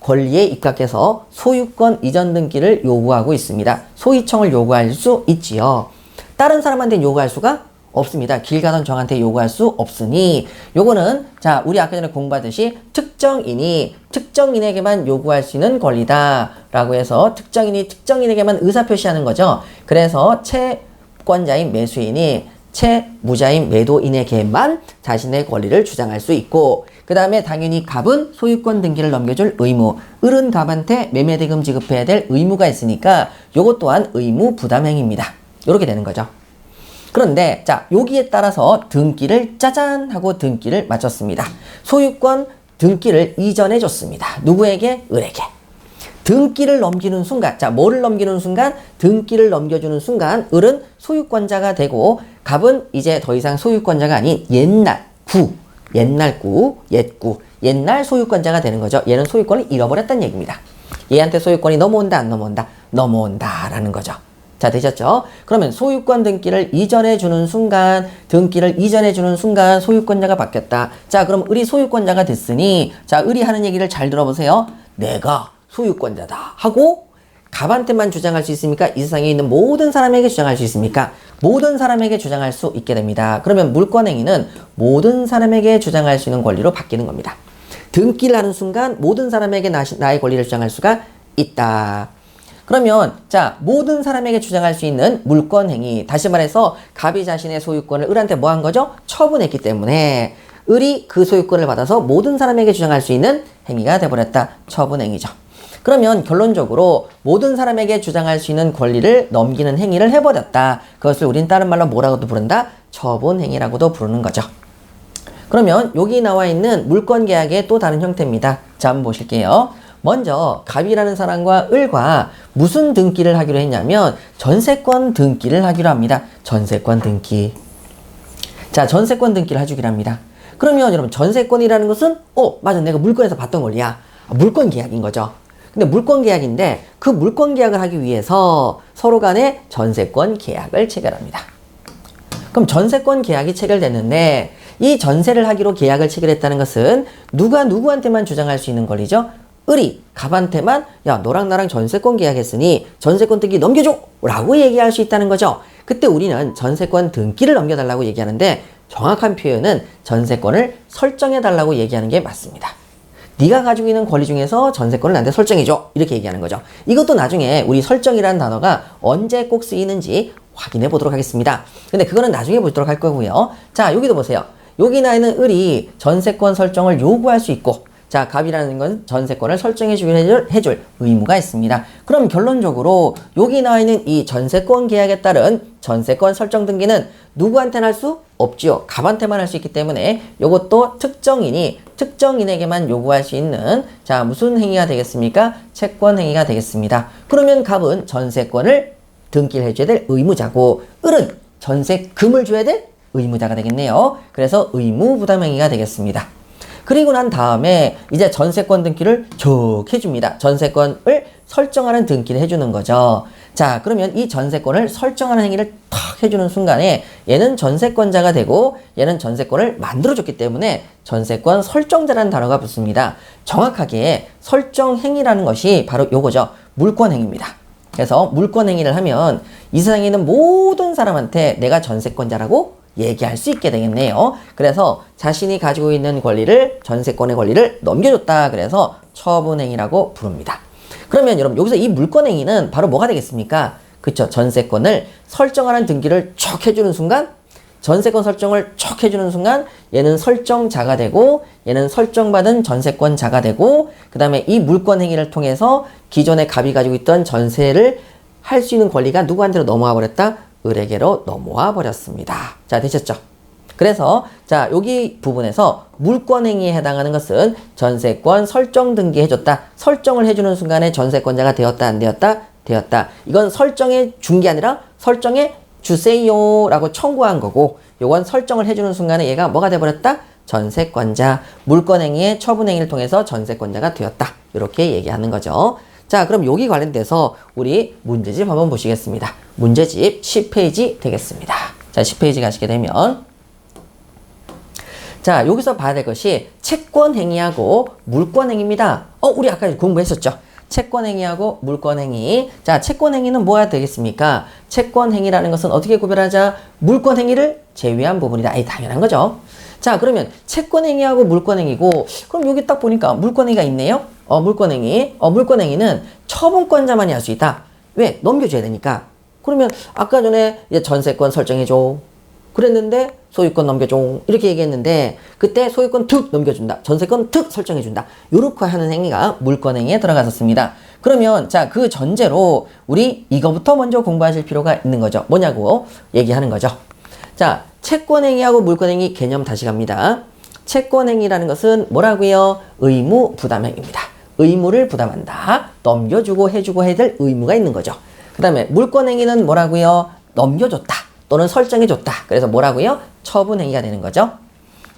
권리에 입각해서 소유권 이전 등기를 요구하고 있습니다. 소유청을 요구할 수 있지요. 다른 사람한테 요구할 수가 없습니다. 길 가던 정한테 요구할 수 없으니 요거는 자 우리 아까 전에 공부하듯이 특정인에게만 요구할 수 있는 권리다 라고 해서 특정인이 특정인에게만 의사표시하는 거죠. 그래서 채권자인 매수인이 채무자인 매도인에게만 자신의 권리를 주장할 수 있고 그 다음에 당연히 갑은 소유권 등기를 넘겨줄 의무, 을은 갑한테 매매대금 지급해야 될 의무가 있으니까 요것 또한 의무 부담행위입니다. 이렇게 되는 거죠. 그런데 자 여기에 따라서 등기를 짜잔 하고 등기를 마쳤습니다. 소유권 등기를 이전해 줬습니다. 누구에게? 을에게. 등기를 넘기는 순간, 자 뭐를 넘기는 순간? 등기를 넘겨주는 순간 을은 소유권자가 되고 갑은 이제 더 이상 소유권자가 아닌 옛날 소유권자가 되는 거죠. 얘는 소유권을 잃어버렸다는 얘기입니다. 얘한테 소유권이 넘어온다 안 넘어온다? 넘어온다라는 거죠. 자 되셨죠? 그러면 소유권 등기를 이전해 주는 순간 소유권자가 바뀌었다. 자 그럼 을이 소유권자가 됐으니 자 을이 하는 얘기를 잘 들어보세요. 내가 소유권자다 하고 갑한테만 주장할 수 있습니까? 이 세상에 있는 모든 사람에게 주장할 수 있습니까? 모든 사람에게 주장할 수 있게 됩니다. 그러면 물권행위는 모든 사람에게 주장할 수 있는 권리로 바뀌는 겁니다. 등기를 하는 순간 모든 사람에게 나의 권리를 주장할 수가 있다. 그러면 자 모든 사람에게 주장할 수 있는 물권행위, 다시 말해서 갑이 자신의 소유권을 을한테 뭐 한 거죠? 처분했기 때문에 을이 그 소유권을 받아서 모든 사람에게 주장할 수 있는 행위가 돼버렸다. 처분행위죠. 그러면 결론적으로 모든 사람에게 주장할 수 있는 권리를 넘기는 행위를 해버렸다. 그것을 우린 다른 말로 뭐라고도 부른다? 처분행위라고도 부르는 거죠. 그러면 여기 나와 있는 물권계약의 또 다른 형태입니다. 자 한번 보실게요. 먼저 갑이라는 사람과 을과 무슨 등기를 하기로 했냐면 전세권 등기를 하기로 합니다. 전세권 등기. 자 전세권 등기를 해주기로 합니다. 그러면 여러분 전세권이라는 것은 맞아 내가 물권에서 봤던 권리야. 물권 계약인 거죠. 근데 물권 계약인데 그 물권 계약을 하기 위해서 서로 간에 전세권 계약을 체결합니다. 그럼 전세권 계약이 체결됐는데 이 전세를 하기로 계약을 체결했다는 것은 누가 누구한테만 주장할 수 있는 권리죠? 을이 갑한테만 야 너랑 나랑 전세권 계약했으니 전세권 등기 넘겨줘! 라고 얘기할 수 있다는 거죠. 그때 우리는 전세권 등기를 넘겨달라고 얘기하는데 정확한 표현은 전세권을 설정해달라고 얘기하는 게 맞습니다. 네가 가지고 있는 권리 중에서 전세권을 나한테 설정해줘 이렇게 얘기하는 거죠. 이것도 나중에 우리 설정이라는 단어가 언제 꼭 쓰이는지 확인해 보도록 하겠습니다. 근데 그거는 나중에 보도록 할 거고요. 자 여기도 보세요. 여기 나 있는 을이 전세권 설정을 요구할 수 있고 자 갑이라는 건 전세권을 설정해 해줄 의무가 있습니다. 그럼 결론적으로 여기 나와 있는 이 전세권 계약에 따른 전세권 설정 등기는 누구한테는 할 수 없지요. 갑한테만 할 수 있기 때문에 이것도 특정인에게만 요구할 수 있는 자 무슨 행위가 되겠습니까? 채권 행위가 되겠습니다. 그러면 갑은 전세권을 등기를 해줘야 될 의무자고 을은 전세금을 줘야 될 의무자가 되겠네요. 그래서 의무 부담 행위가 되겠습니다. 그리고 난 다음에 이제 전세권 등기를 쭉 해줍니다. 전세권을 설정하는 등기를 해주는 거죠. 자 그러면 이 전세권을 설정하는 행위를 탁 해주는 순간에 얘는 전세권자가 되고 얘는 전세권을 만들어줬기 때문에 전세권 설정자라는 단어가 붙습니다. 정확하게 설정행위라는 것이 바로 요거죠. 물권행위입니다. 그래서 물권행위를 하면 이 세상에 있는 모든 사람한테 내가 전세권자라고 얘기할 수 있게 되겠네요. 그래서 자신이 가지고 있는 권리를 전세권의 권리를 넘겨줬다. 그래서 처분행위라고 부릅니다. 그러면 여러분 여기서 이 물권행위는 바로 뭐가 되겠습니까? 그쵸. 전세권을 설정하는 등기를 쭉 해주는 순간 전세권 설정을 쭉 해주는 순간 얘는 설정자가 되고 얘는 설정받은 전세권자가 되고 그 다음에 이 물권행위를 통해서 기존에 갑이 가지고 있던 전세를 할 수 있는 권리가 누구한테로 넘어와 버렸다? 을에게로 넘어와 버렸습니다. 자 되셨죠? 그래서 자 여기 부분에서 물권행위에 해당하는 것은 전세권 설정 등기 해줬다. 설정을 해주는 순간에 전세권자가 되었다 안 되었다? 되었다. 이건 설정해 준 게 아니라 설정해 주세요 라고 청구한 거고 요건 설정을 해주는 순간에 얘가 뭐가 돼버렸다? 전세권자. 물권행위의 처분행위를 통해서 전세권자가 되었다. 이렇게 얘기하는 거죠. 자 그럼 여기 관련돼서 우리 문제집 한번 보시겠습니다. 문제집 10페이지 되겠습니다. 자 10페이지 가시게 되면 자 여기서 봐야 될 것이 채권행위하고 물권행위입니다. 우리 아까 공부했었죠. 채권행위하고 물권행위. 자, 채권행위는 뭐가 되겠습니까? 채권행위라는 것은 어떻게 구별하자? 물권행위를 제외한 부분이다. 당연한 거죠. 자, 그러면 채권행위하고 물권행위고, 그럼 여기 딱 보니까 물권행위가 있네요. 물권행위. 물권행위는 처분권자만이 할 수 있다. 왜? 넘겨줘야 되니까. 그러면 아까 전에 전세권 설정해줘. 그랬는데 소유권 넘겨줘. 이렇게 얘기했는데 그때 소유권 툭 넘겨준다. 전세권 툭 설정해준다. 요렇게 하는 행위가 물권행위에 들어갔었습니다. 그러면 자, 그 전제로 우리 이거부터 먼저 공부하실 필요가 있는 거죠. 뭐냐고 얘기하는 거죠. 자, 채권행위하고 물권행위 개념 다시 갑니다. 채권행위라는 것은 뭐라고요? 의무 부담행위입니다. 의무를 부담한다. 넘겨주고 해주고 해야 될 의무가 있는 거죠. 그 다음에 물권행위는 뭐라고요? 넘겨줬다. 또는 설정해줬다. 그래서 뭐라고요? 처분행위가 되는 거죠.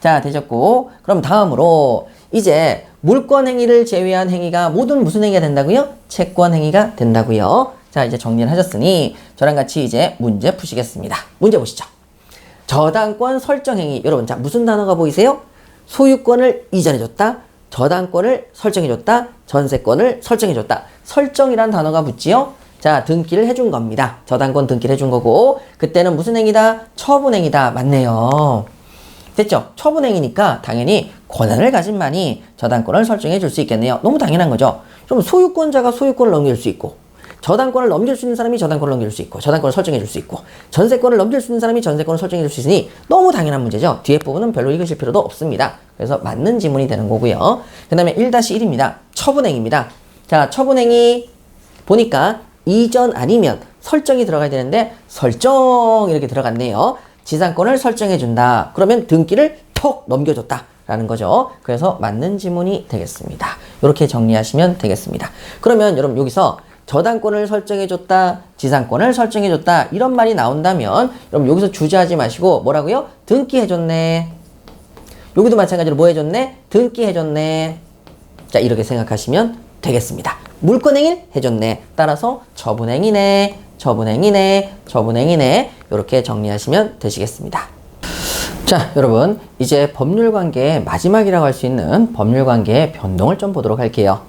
자, 되셨고, 그럼 다음으로 이제 물권행위를 제외한 행위가 모든 무슨 행위가 된다고요? 채권행위가 된다고요. 자, 이제 정리를 하셨으니 저랑 같이 이제 문제 푸시겠습니다. 문제 보시죠. 저당권 설정행위. 여러분, 자, 무슨 단어가 보이세요? 소유권을 이전해줬다. 저당권을 설정해줬다. 전세권을 설정해줬다. 설정이란 단어가 붙지요? 자, 등기를 해준 겁니다. 저당권 등기를 해준 거고, 그때는 무슨 행위다? 처분행위다. 맞네요. 됐죠? 처분행위니까 당연히 권한을 가진 만이 저당권을 설정해 줄 수 있겠네요. 너무 당연한 거죠. 그럼 소유권자가 소유권을 넘길 수 있고, 저당권을 넘길 수 있는 사람이 저당권을 넘길 수 있고, 저당권을 설정해 줄 수 있고, 전세권을 넘길 수 있는 사람이 전세권을 설정해 줄 수 있으니 너무 당연한 문제죠. 뒤에 부분은 별로 읽으실 필요도 없습니다. 그래서 맞는 지문이 되는 거고요. 그 다음에 1-1입니다. 처분행위입니다. 자, 처분행위 보니까 이전 아니면 설정이 들어가야 되는데 설정 이렇게 들어갔네요. 지상권을 설정해 준다. 그러면 등기를 톡 넘겨줬다 라는 거죠. 그래서 맞는 지문이 되겠습니다. 이렇게 정리하시면 되겠습니다. 그러면 여러분 여기서 저당권을 설정해 줬다, 지상권을 설정해 줬다 이런 말이 나온다면 여러분 여기서 주저하지 마시고 뭐라고요? 등기해 줬네. 여기도 마찬가지로 뭐 해줬네? 등기해 줬네. 자, 이렇게 생각하시면 되겠습니다. 물권행위를 해줬네. 따라서 처분행위네, 처분행위네, 처분행위네. 이렇게 정리하시면 되시겠습니다. 자, 여러분 이제 법률관계의 마지막이라고 할 수 있는 법률관계의 변동을 좀 보도록 할게요.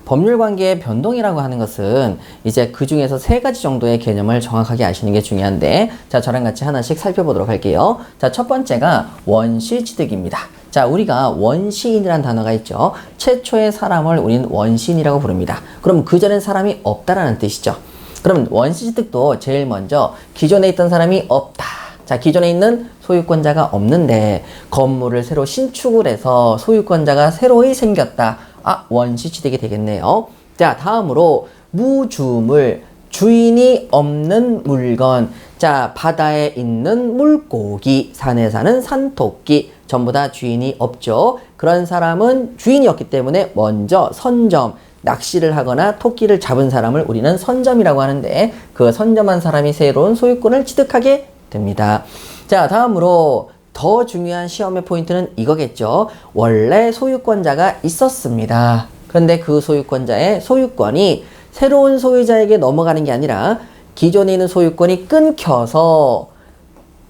법률관계의 변동이라고 하는 것은 이제 그 중에서 3가지 정도의 개념을 정확하게 아시는 게 중요한데, 자, 저랑 같이 하나씩 살펴보도록 할게요. 자, 첫 번째가 원시취득입니다. 자, 우리가 원시인이라는 단어가 있죠. 최초의 사람을 우리는 원시인이라고 부릅니다. 그럼 그전엔 사람이 없다라는 뜻이죠. 그럼 원시취득도 제일 먼저 기존에 있던 사람이 없다. 자, 기존에 있는 소유권자가 없는데 건물을 새로 신축을 해서 소유권자가 새로이 생겼다. 원시취득이 되겠네요. 자, 다음으로 무주물, 주인이 없는 물건. 자, 바다에 있는 물고기, 산에 사는 산토끼 전부 다 주인이 없죠. 그런 사람은 주인이 없기 때문에 먼저 선점, 낚시를 하거나 토끼를 잡은 사람을 우리는 선점이라고 하는데 그 선점한 사람이 새로운 소유권을 취득하게 됩니다. 자, 다음으로 더 중요한 시험의 포인트는 이거겠죠. 원래 소유권자가 있었습니다. 그런데 그 소유권자의 소유권이 새로운 소유자에게 넘어가는 게 아니라 기존에 있는 소유권이 끊겨서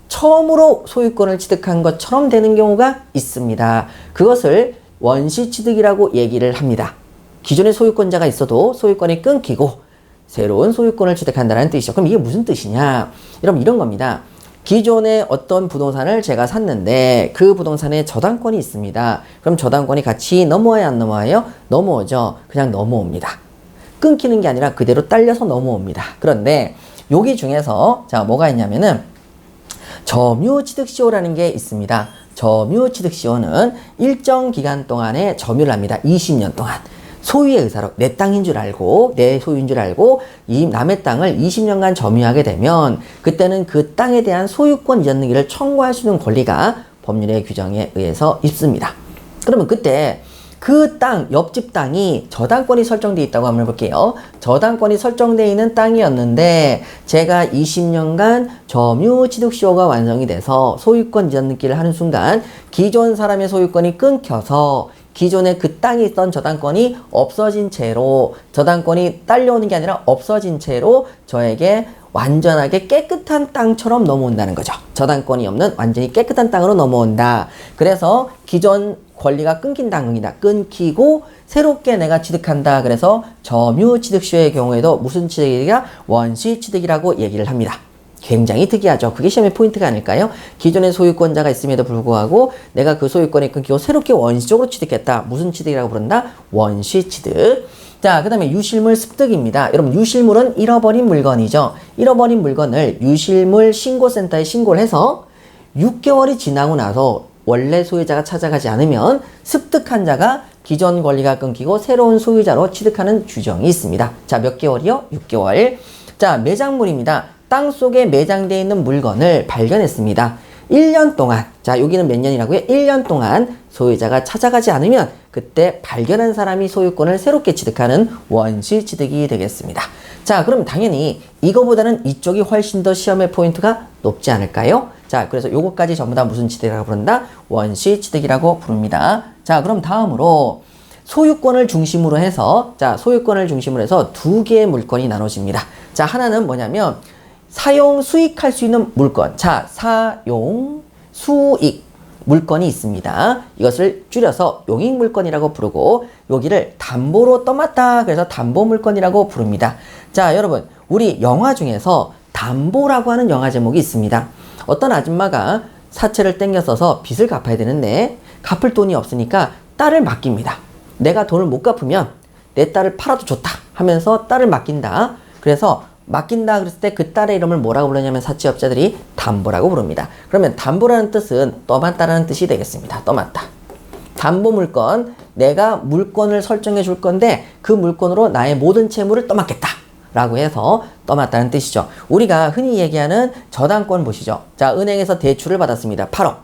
처음으로 소유권을 취득한 것처럼 되는 경우가 있습니다. 그것을 원시취득이라고 얘기를 합니다. 기존에 소유권자가 있어도 소유권이 끊기고 새로운 소유권을 취득한다는 뜻이죠. 그럼 이게 무슨 뜻이냐? 여러분 이런 겁니다. 기존에 어떤 부동산을 제가 샀는데 그 부동산에 저당권이 있습니다. 그럼 저당권이 같이 넘어와야 안 넘어와요? 넘어오죠. 그냥 넘어옵니다. 끊기는 게 아니라 그대로 딸려서 넘어옵니다. 그런데 여기 중에서 자, 뭐가 있냐면은 점유취득시효라는 게 있습니다. 점유취득시효는 일정 기간 동안에 점유를 합니다. 20년 동안. 소유의 의사로 내 땅인 줄 알고 내 소유인 줄 알고 이 남의 땅을 20년간 점유하게 되면 그때는 그 땅에 대한 소유권 이전 등기를 청구할 수 있는 권리가 법률의 규정에 의해서 있습니다. 그러면 그때 그 땅, 옆집 땅이 저당권이 설정되어 있다고 한번 해볼게요. 저당권이 설정되어 있는 땅이었는데 제가 20년간 점유취득시효가 완성이 돼서 소유권 이전 등기를 하는 순간 기존 사람의 소유권이 끊겨서 기존에 그 땅에 있던 저당권이 없어진 채로 저당권이 딸려오는 게 아니라 없어진 채로 저에게 완전하게 깨끗한 땅처럼 넘어온다는 거죠. 저당권이 없는 완전히 깨끗한 땅으로 넘어온다. 그래서 기존 권리가 끊긴다, 끊긴다. 끊기고 새롭게 내가 취득한다. 그래서 점유취득시효의 경우에도 무슨 취득이냐? 원시취득이라고 얘기를 합니다. 굉장히 특이하죠. 그게 시험의 포인트가 아닐까요? 기존의 소유권자가 있음에도 불구하고 내가 그 소유권이 끊기고 새롭게 원시적으로 취득했다. 무슨 취득이라고 부른다? 원시취득. 자, 그 다음에 유실물 습득입니다. 여러분, 유실물은 잃어버린 물건이죠. 잃어버린 물건을 유실물 신고센터에 신고를 해서 6개월이 지나고 나서 원래 소유자가 찾아가지 않으면 습득한 자가 기존 권리가 끊기고 새로운 소유자로 취득하는 규정이 있습니다. 자, 몇 개월이요? 6개월. 자, 매장물입니다. 땅 속에 매장되어 있는 물건을 발견했습니다. 1년 동안, 자, 여기는 몇 년이라고요? 1년 동안 소유자가 찾아가지 않으면 그때 발견한 사람이 소유권을 새롭게 취득하는 원시 취득이 되겠습니다. 자, 그럼 당연히 이거보다는 이쪽이 훨씬 더 시험의 포인트가 높지 않을까요? 자, 그래서 요거까지 전부 다 무슨 취득이라고 부른다? 원시 취득이라고 부릅니다. 자, 그럼 다음으로 소유권을 중심으로 해서, 자, 소유권을 중심으로 해서 두 개의 물건이 나눠집니다. 자, 하나는 뭐냐면 사용 수익할 수 있는 물건. 자, 사용 수익 물건이 있습니다. 이것을 줄여서 용익물건이라고 부르고 여기를 담보로 떠맡다. 그래서 담보물건이라고 부릅니다. 자, 여러분, 우리 영화 중에서 담보라고 하는 영화 제목이 있습니다. 어떤 아줌마가 사채를 땡겨서서 빚을 갚아야 되는데 갚을 돈이 없으니까 딸을 맡깁니다. 내가 돈을 못 갚으면 내 딸을 팔아도 좋다 하면서 딸을 맡긴다. 그래서 맡긴다 그랬을 때 그 딸의 이름을 뭐라고 부르냐면 사채업자들이 담보라고 부릅니다. 그러면 담보라는 뜻은 떠맡다라는 뜻이 되겠습니다. 떠맡다. 담보물건, 내가 물건을 설정해 줄 건데 그 물건으로 나의 모든 채무를 떠맡겠다 라고 해서 떠맡다는 뜻이죠. 우리가 흔히 얘기하는 저당권 보시죠. 자, 은행에서 대출을 받았습니다. 8억.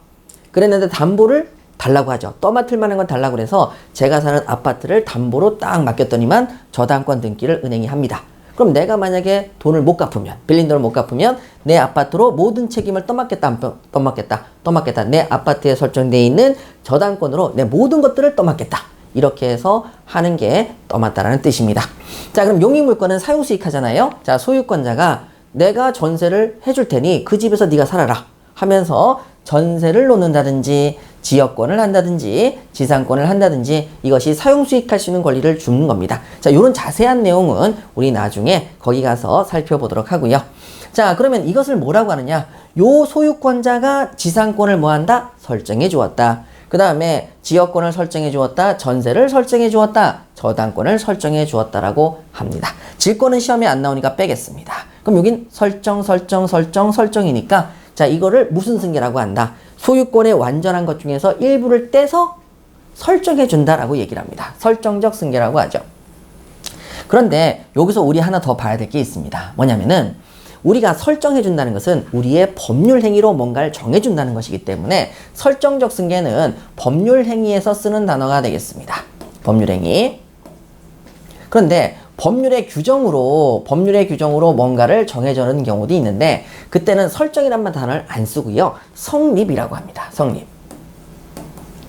그랬는데 담보를 달라고 하죠. 떠맡을 만한 건 달라고 해서 제가 사는 아파트를 담보로 딱 맡겼더니만 저당권 등기를 은행이 합니다. 그럼 내가 만약에 돈을 못 갚으면, 빌린 돈을 못 갚으면 내 아파트로 모든 책임을 떠맡겠다, 떠맡겠다. 내 아파트에 설정되어 있는 저당권으로 내 모든 것들을 떠맡겠다. 이렇게 해서 하는 게 떠맡다라는 뜻입니다. 자, 그럼 용익물건은 사용수익 하잖아요. 자, 소유권자가 내가 전세를 해줄 테니 그 집에서 네가 살아라 하면서 전세를 놓는다든지 지역권을 한다든지 지상권을 한다든지 이것이 사용수익할 수 있는 권리를 주는 겁니다. 자, 이런 자세한 내용은 우리 나중에 거기 가서 살펴보도록 하고요. 자, 그러면 이것을 뭐라고 하느냐? 요 소유권자가 지상권을 뭐한다? 설정해 주었다. 그 다음에 지역권을 설정해 주었다. 전세를 설정해 주었다. 저당권을 설정해 주었다라고 합니다. 질권은 시험에 안 나오니까 빼겠습니다. 그럼 여긴 설정이니까 자, 이거를 무슨 승계라고 한다? 소유권의 완전한 것 중에서 일부를 떼서 설정해 준다라고 얘기를 합니다. 설정적 승계라고 하죠. 그런데 여기서 우리 하나 더 봐야 될 게 있습니다. 뭐냐면은 우리가 설정해 준다는 것은 우리의 법률 행위로 뭔가를 정해 준다는 것이기 때문에 설정적 승계는 법률 행위에서 쓰는 단어가 되겠습니다. 법률 행위. 그런데 법률의 규정으로 뭔가를 정해주는 경우도 있는데 그때는 설정이란 단어를 안 쓰고요. 성립이라고 합니다. 성립.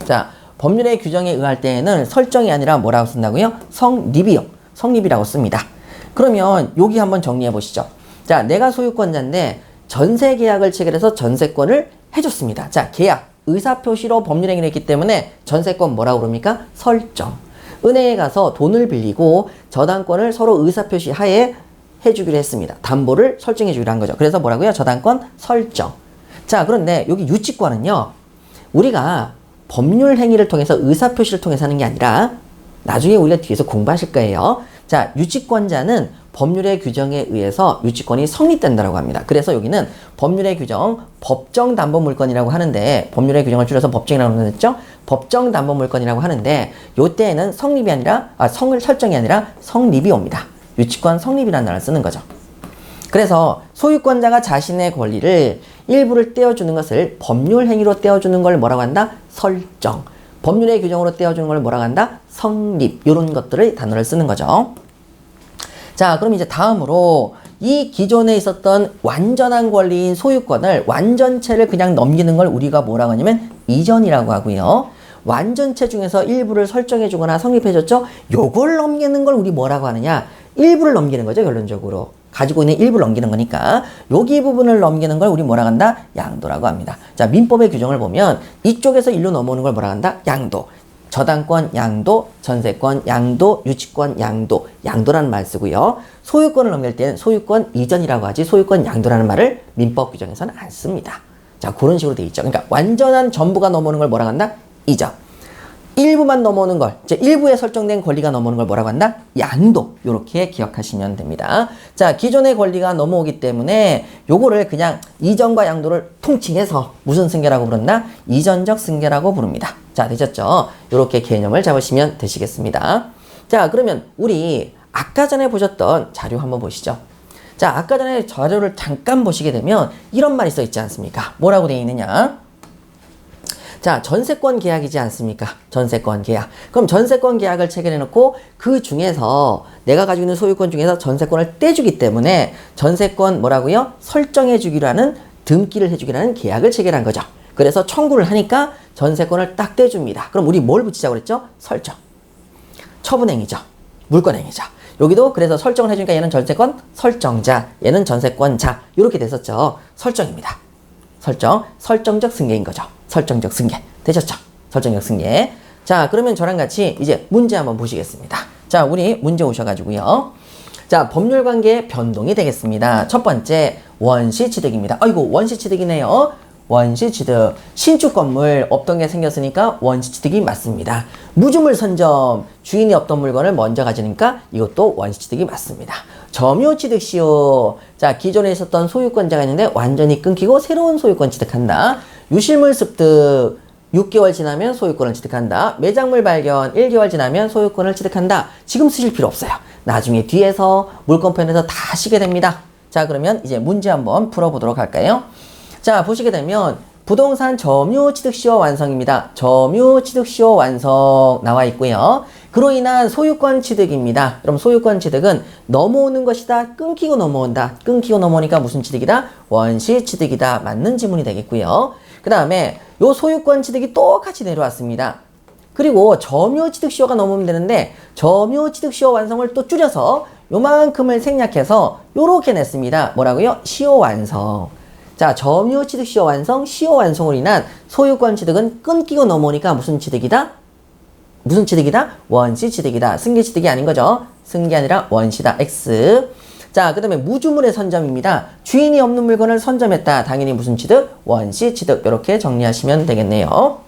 자, 법률의 규정에 의할 때에는 설정이 아니라 뭐라고 쓴다고요? 성립이요. 성립이라고 씁니다. 그러면 여기 한번 정리해 보시죠. 자, 내가 소유권자인데 전세 계약을 체결해서 전세권을 해줬습니다. 자, 계약, 의사표시로 법률 행위를 했기 때문에 전세권 뭐라고 그럽니까? 설정. 은행에 가서 돈을 빌리고 저당권을 서로 의사표시 하에 해주기로 했습니다. 담보를 설정해 주기로 한 거죠. 그래서 뭐라고요? 저당권 설정. 자, 그런데 여기 유치권은요. 우리가 법률 행위를 통해서 의사표시를 통해서 하는 게 아니라 나중에 우리가 뒤에서 공부하실 거예요. 자, 유치권자는 법률의 규정에 의해서 유치권이 성립된다고 합니다. 그래서 여기는 법률의 규정, 법정담보물건이라고 하는데 법률의 규정을 줄여서 법정이라고 했죠? 법정담보물건이라고 하는데 이때에는 성립이 아니라 설정이 아니라 성립이 옵니다. 유치권 성립이라는 단어를 쓰는 거죠. 그래서 소유권자가 자신의 권리를 일부를 떼어주는 것을 법률 행위로 떼어주는 걸 뭐라고 한다? 설정. 법률의 규정으로 떼어주는 걸 뭐라고 한다? 성립. 이런 것들을 단어를 쓰는 거죠. 자, 그럼 이제 다음으로 이 기존에 있었던 완전한 권리인 소유권을 완전체를 그냥 넘기는 걸 우리가 뭐라고 하냐면 이전이라고 하고요. 완전체 중에서 일부를 설정해 주거나 성립해 줬죠. 요걸 넘기는 걸 우리 뭐라고 하느냐? 일부를 넘기는 거죠, 결론적으로. 가지고 있는 일부를 넘기는 거니까 여기 부분을 넘기는 걸 우리 뭐라고 한다? 양도라고 합니다. 자, 민법의 규정을 보면 이쪽에서 일로 넘어오는 걸 뭐라고 한다? 양도. 저당권 양도, 전세권 양도, 유치권 양도, 양도라는 말 쓰고요. 소유권을 넘길 때는 소유권 이전이라고 하지 소유권 양도라는 말을 민법 규정에서는 안 씁니다. 자, 그런 식으로 돼 있죠. 그러니까 완전한 전부가 넘어오는 걸 뭐라고 한다? 이전. 일부만 넘어오는 걸, 이제 일부에 설정된 권리가 넘어오는 걸 뭐라고 한다? 양도. 요렇게 기억하시면 됩니다. 자, 기존의 권리가 넘어오기 때문에 요거를 그냥 이전과 양도를 통칭해서 무슨 승계라고 부른다? 이전적 승계라고 부릅니다. 자, 되셨죠? 요렇게 개념을 잡으시면 되시겠습니다. 자, 그러면 우리 아까 전에 보셨던 자료 한번 보시죠. 자, 아까 전에 자료를 잠깐 보시게 되면 이런 말이 써 있지 않습니까? 뭐라고 되어 있느냐? 자, 전세권 계약이지 않습니까? 전세권 계약. 그럼 전세권 계약을 체결해 놓고 그 중에서 내가 가지고 있는 소유권 중에서 전세권을 떼주기 때문에 전세권 뭐라고요? 설정해 주기로 하는 등기를 해주기로 하는 계약을 체결한 거죠. 그래서 청구를 하니까 전세권을 딱 떼줍니다. 그럼 우리 뭘 붙이자고 그랬죠? 설정. 처분행위죠. 물권행위죠. 여기도 그래서 설정을 해주니까 얘는 전세권 설정자, 얘는 전세권자 이렇게 됐었죠. 설정입니다. 설정, 설정적 승계인 거죠. 설정적 승계. 되셨죠? 설정적 승계. 자, 그러면 저랑 같이 이제 문제 한번 보시겠습니다. 자, 우리 문제 오셔가지고요. 자, 법률관계의 변동이 되겠습니다. 첫 번째, 원시취득입니다. 아이고, 원시취득이네요. 원시취득. 신축 건물 없던 게 생겼으니까 원시취득이 맞습니다. 무주물 선점. 주인이 없던 물건을 먼저 가지니까 이것도 원시취득이 맞습니다. 점유취득시효. 자, 기존에 있었던 소유권자가 있는데 완전히 끊기고 새로운 소유권 취득한다. 유실물 습득. 6개월 지나면 소유권을 취득한다. 매장물 발견 1개월 지나면 소유권을 취득한다. 지금 쓰실 필요 없어요. 나중에 뒤에서 물권편에서 다 하시게 됩니다. 자, 그러면 이제 문제 한번 풀어보도록 할까요? 자, 보시게 되면 부동산 점유취득시효 완성입니다. 점유취득시효 완성 나와 있고요. 그로 인한 소유권 취득입니다. 그럼 소유권 취득은 넘어오는 것이다. 끊기고 넘어온다. 끊기고 넘어오니까 무슨 취득이다? 원시취득이다. 맞는 지문이 되겠고요. 그 다음에 요 소유권 취득이 똑같이 내려왔습니다. 그리고 점유취득시효가 넘으면 되는데 점유취득시효 완성을 또 줄여서 요만큼을 생략해서 요렇게 냈습니다. 뭐라고요? 시효 완성. 자, 점유취득시효 완성, 시효 완성으로 인한 소유권 취득은 끊기고 넘어오니까 무슨 취득이다? 무슨 취득이다? 원시취득이다. 승계취득이 아닌 거죠. 승계 아니라 원시다. X. 자, 그 다음에 무주물의 선점입니다. 주인이 없는 물건을 선점했다. 당연히 무슨 취득? 원시취득. 이렇게 정리하시면 되겠네요.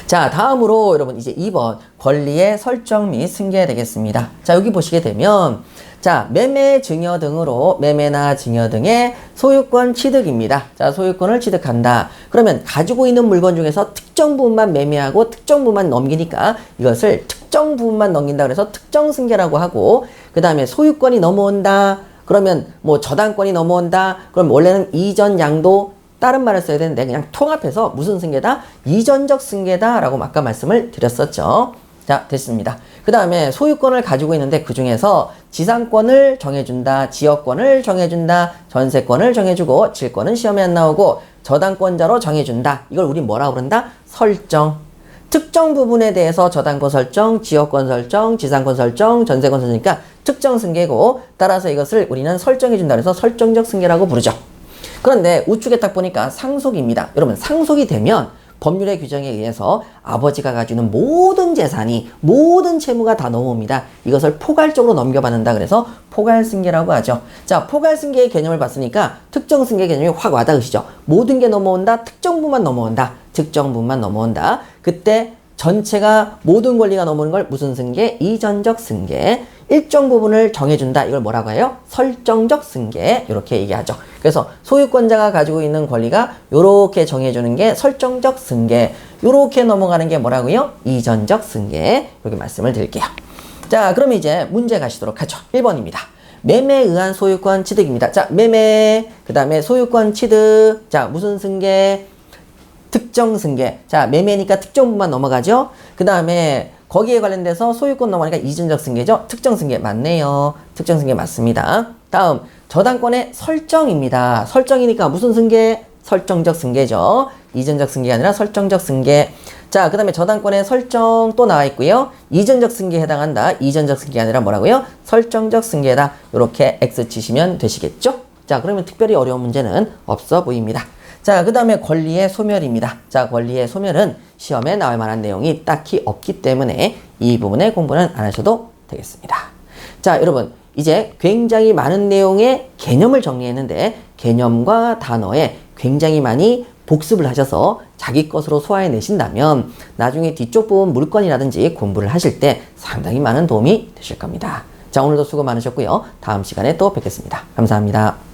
자, 다음으로 여러분 이제 2번 권리의 설정 및 승계 되겠습니다. 자, 여기 보시게 되면 자, 매매 증여 등으로 매매나 증여 등의 소유권 취득입니다. 자, 소유권을 취득한다. 그러면 가지고 있는 물건 중에서 특정 부분만 매매하고 특정 부분만 넘기니까 이것을 특정 부분만 넘긴다 그래서 특정 승계라고 하고, 그 다음에 소유권이 넘어온다. 그러면 뭐 저당권이 넘어온다. 그럼 원래는 이전 양도 다른 말을 써야 되는데 그냥 통합해서 무슨 승계다? 이전적 승계다 라고 아까 말씀을 드렸었죠. 자, 됐습니다. 그 다음에 소유권을 가지고 있는데 그 중에서 지상권을 정해준다, 지역권을 정해준다, 전세권을 정해주고 질권은 시험에 안 나오고 저당권자로 정해준다. 이걸 우리 뭐라고 부른다? 설정. 특정 부분에 대해서 저당권 설정, 지역권 설정, 지상권 설정, 전세권 설정이니까 특정 승계고 따라서 이것을 우리는 설정해준다 그래서 설정적 승계라고 부르죠. 그런데 우측에 딱 보니까 상속입니다. 여러분 상속이 되면 법률의 규정에 의해서 아버지가 가지고 있는 모든 재산이 모든 채무가 다 넘어옵니다. 이것을 포괄적으로 넘겨받는다 그래서 포괄승계라고 하죠. 자, 포괄승계의 개념을 봤으니까 특정승계 개념이 확 와닿으시죠. 모든 게 넘어온다. 특정 부분만 넘어온다. 특정 부분만 넘어온다. 그때 전체가 모든 권리가 넘어오는 걸 무슨 승계? 이전적 승계. 일정 부분을 정해준다. 이걸 뭐라고 해요? 설정적 승계. 이렇게 얘기하죠. 그래서 소유권자가 가지고 있는 권리가 이렇게 정해주는 게 설정적 승계. 이렇게 넘어가는 게 뭐라고요? 이전적 승계. 이렇게 말씀을 드릴게요. 자, 그럼 이제 문제 가시도록 하죠. 1번입니다. 매매에 의한 소유권 취득입니다. 자, 매매. 그 다음에 소유권 취득. 자, 무슨 승계? 특정 승계. 자, 매매니까 특정 부분만 넘어가죠. 그 다음에 거기에 관련돼서 소유권 넘어가니까 이전적 승계죠. 특정 승계 맞네요. 특정 승계 맞습니다. 다음 저당권의 설정입니다. 설정이니까 무슨 승계? 설정적 승계죠. 이전적 승계가 아니라 설정적 승계. 자, 그 다음에 저당권의 설정 또 나와 있고요. 이전적 승계에 해당한다. 이전적 승계가 아니라 뭐라고요? 설정적 승계다. 이렇게 X 치시면 되시겠죠? 자, 그러면 특별히 어려운 문제는 없어 보입니다. 자, 그 다음에 권리의 소멸입니다. 자, 권리의 소멸은 시험에 나올 만한 내용이 딱히 없기 때문에 이 부분의 공부는 안 하셔도 되겠습니다. 자, 여러분, 이제 굉장히 많은 내용의 개념을 정리했는데 개념과 단어에 굉장히 많이 복습을 하셔서 자기 것으로 소화해 내신다면 나중에 뒤쪽 부분 물건이라든지 공부를 하실 때 상당히 많은 도움이 되실 겁니다. 자, 오늘도 수고 많으셨고요. 다음 시간에 또 뵙겠습니다. 감사합니다.